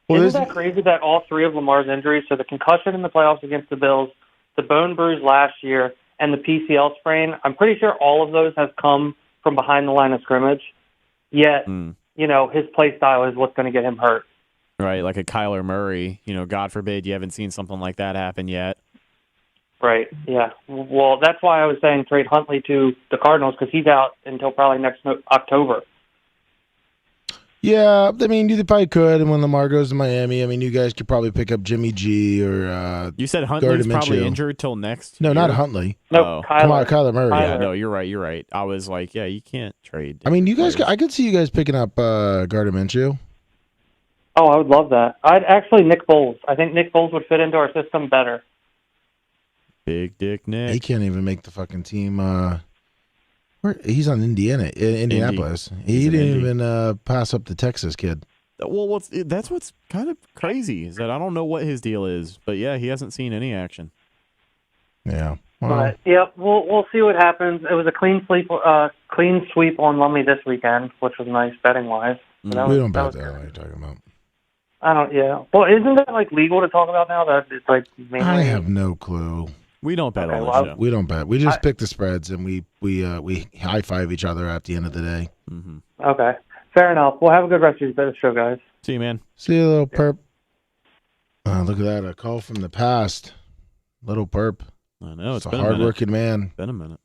Well, isn't that crazy that all 3 of Lamar's injuries, so the concussion in the playoffs against the Bills, the bone bruise last year, and the PCL sprain, I'm pretty sure all of those have come from behind the line of scrimmage. Yet, his play style is what's going to get him hurt. Right, like a Kyler Murray. God forbid you haven't seen something like that happen yet. Right, yeah. Well, that's why I was saying trade Huntley to the Cardinals, because he's out until probably next October. Yeah, I mean, you probably could, and when Lamar goes to Miami, I mean, you guys could probably pick up Jimmy G or you said Huntley's probably injured till next year? No, not Huntley. No, Kyler Murray. Yeah, no, you're right. I was like, yeah, you can't trade. I mean, you guys, I could see you guys picking up Gardner Minshew. Oh, I would love that. I'd actually Nick Foles. I think Nick Foles would fit into our system better. Big Dick Nick. He can't even make the fucking team. He's on Indianapolis. He didn't even pass up the Texas kid. Well, that's what's kind of crazy is that I don't know what his deal is, but yeah, he hasn't seen any action. Yeah. But we'll see what happens. It was a clean sweep on Lummy this weekend, which was nice betting wise. We don't bet that. What are you talking about? I don't. Yeah. Well, isn't that like legal to talk about now? That it's like. Mainly... I have no clue. We don't bet on the show. We don't bet. We just pick the spreads and we high five each other at the end of the day. Mm-hmm. Okay, fair enough. Well, have a good rest of the show, guys. See you, man. See you, little perp. Look at that, a call from the past. Little perp. I know it's a hard-working man. Been a minute.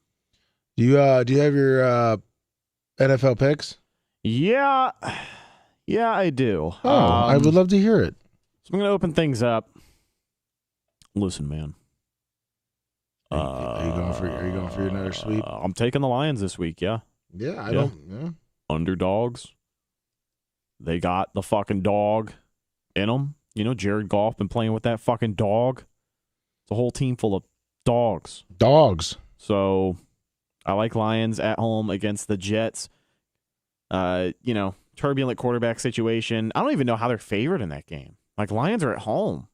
Do you have your NFL picks? Yeah, I do. Oh, I would love to hear it. So I'm going to open things up. Listen, man. Are you going for another sweep? I'm taking the Lions this week. Yeah. Yeah, I don't. Yeah. Underdogs. They got the fucking dog in them. You know, Jared Goff been playing with that fucking dog. It's a whole team full of dogs. So I like Lions at home against the Jets. Turbulent quarterback situation. I don't even know how they're favored in that game. Like, Lions are at home.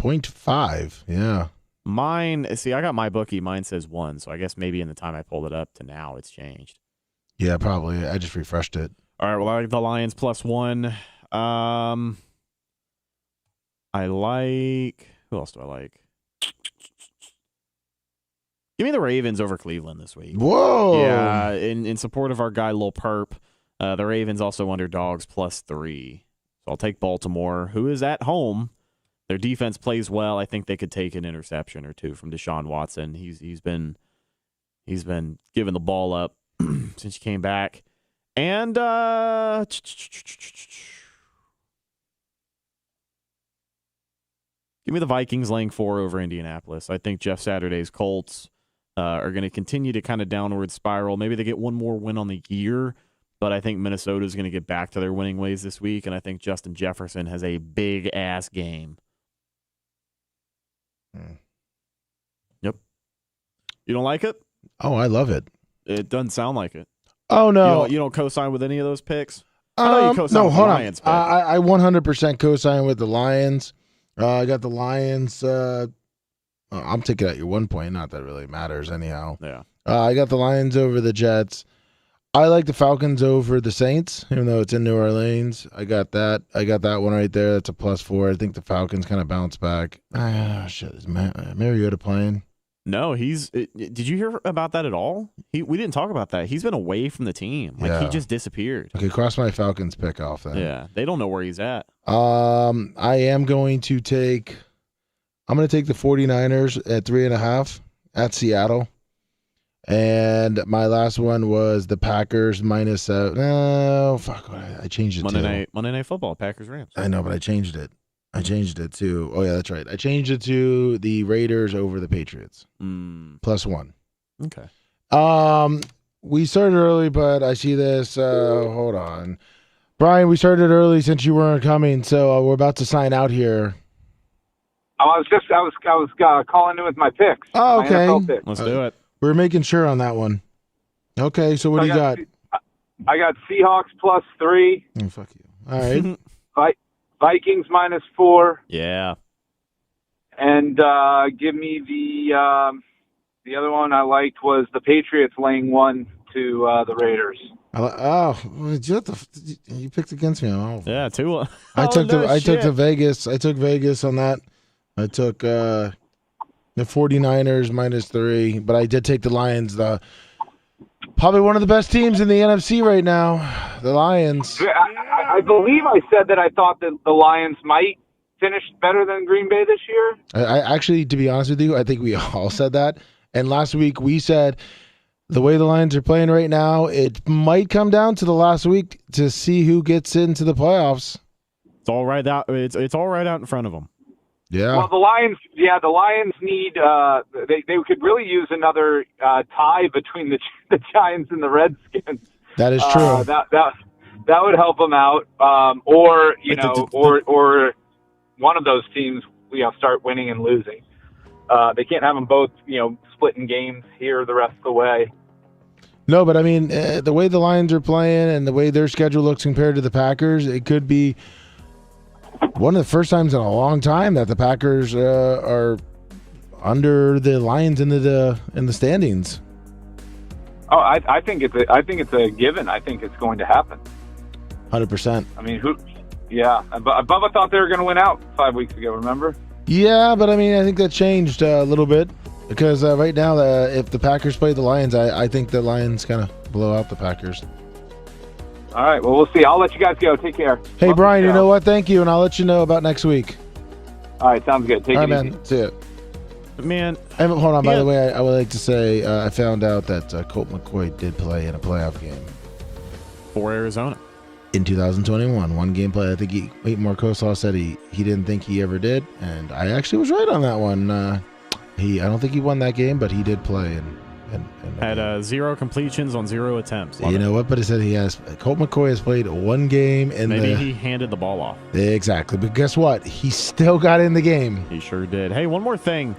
0.5. Yeah. I got my bookie. Mine says 1. So I guess maybe in the time I pulled it up to now, it's changed. Yeah, probably. I just refreshed it. All right. Well, I like the Lions +1. I like. Who else do I like? Give me the Ravens over Cleveland this week. Whoa. Yeah, in support of our guy, Lil Perp. The Ravens also underdogs +3. So I'll take Baltimore, who is at home. Their defense plays well. I think they could take an interception or two from Deshaun Watson. He's been giving the ball up since he came back. And give me the Vikings laying 4 over Indianapolis. I think Jeff Saturday's Colts are going to continue to kind of downward spiral. Maybe they get one more win on the year, but I think Minnesota is going to get back to their winning ways this week, and I think Justin Jefferson has a big-ass game. Yep. You don't like it? Oh, I love it. It doesn't sound like it. Oh, no. You don't co-sign with any of those picks? I know you co-sign with the Lions. I 100% co-sign with the Lions. I got the Lions. I'm taking out your 1 point. Not that it really matters anyhow. Yeah. I got the Lions over the Jets. I like the Falcons over the Saints, even though it's in New Orleans. I got that. I got that one right there. That's a +4. I think the Falcons kind of bounce back. Shit. Is Mariota playing? No, did you hear about that at all? We didn't talk about that. He's been away from the team. He just disappeared. Okay, cross my Falcons pick off then. Yeah, they don't know where he's at. I am going to take the 49ers at 3.5 at Seattle. And my last one was the Packers -7. No, fuck. I changed it Monday Night Football, Packers Rams. I know, but I changed it. I changed it to. Oh yeah, that's right. I changed it to the Raiders over the Patriots. +1. Okay. We started early, but I see this. Hold on, Brian. We started early since you weren't coming, so we're about to sign out here. I was calling in with my picks. Oh, okay. Let's do it. We're making sure on that one. Okay, so what do you got? I got Seahawks +3. Oh, fuck you. All right. Vikings -4. Yeah. And give me the other one I liked was the Patriots laying 1 to the Raiders. You picked against me. Oh. Yeah, 2. I took the Vegas. I took Vegas on that. I took the 49ers -3, but I did take the Lions. Probably one of the best teams in the NFC right now, the Lions. I believe I said that I thought that the Lions might finish better than Green Bay this year. I actually, to be honest with you, I think we all said that. And last week we said the way the Lions are playing right now, it might come down to the last week to see who gets into the playoffs. It's all right out. It's all right out in front of them. Yeah. Well, the Lions need. They could really use another tie between the Giants and the Redskins. That is true. That would help them out. Or one of those teams, start winning and losing. They can't have them both, splitting games here the rest of the way. No, but I mean, the way the Lions are playing and the way their schedule looks compared to the Packers, it could be one of the first times in a long time that the Packers are under the Lions in the standings. Oh, I think it's a given. I think it's going to happen. 100%. I mean, Yeah, Bubba thought they were going to win out 5 weeks ago. Remember? Yeah, but I mean, I think that changed a little bit because right now, if the Packers play the Lions, I think the Lions kind of blow out the Packers. All right. Well, we'll see. I'll let you guys go. Take care. Hey, welcome, Brian. You know what? Thank you, and I'll let you know about next week. All right. Sounds good. Take it easy. Man. See it. Man, hold on. By the way, I would like to say I found out that Colt McCoy did play in a playoff game for Arizona in 2021. One game play. I think Marcosaw said he didn't think he ever did, and I actually was right on that one. I don't think he won that game, but he did play and had 0 completions on 0 attempts. You know what? But it said Colt McCoy has played one game, and maybe he handed the ball off. Exactly, but guess what? He still got in the game. He sure did. Hey, one more thing.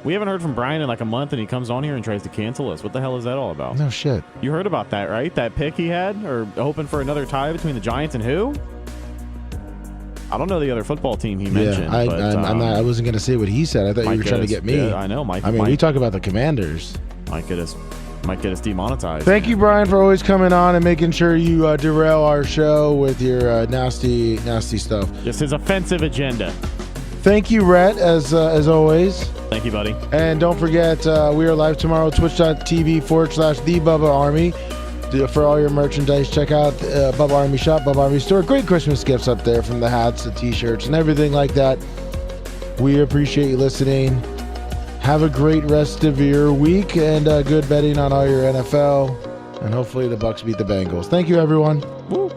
We haven't heard from Brian in like a month, and he comes on here and tries to cancel us. What the hell is that all about? No shit. You heard about that, right? That pick he had, or hoping for another tie between the Giants and who? I don't know the other football team he mentioned. I wasn't going to say what he said. I thought you were trying to get me. Yeah, I know, Mike. We talk about the Commanders. Might get us demonetized. Thank you, Brian, for always coming on and making sure you derail our show with your nasty stuff. Just his offensive agenda. Thank you, Rhett, as always. Thank you, buddy. And don't forget, we are live tomorrow, twitch.tv/The Bubba Army. For all your merchandise, check out Bubba Army Shop, Bubba Army Store. Great Christmas gifts up there, from the hats, the t-shirts, and everything like that. We appreciate you listening. Have a great rest of your week, and good betting on all your NFL. And hopefully the Bucs beat the Bengals. Thank you, everyone. Woo.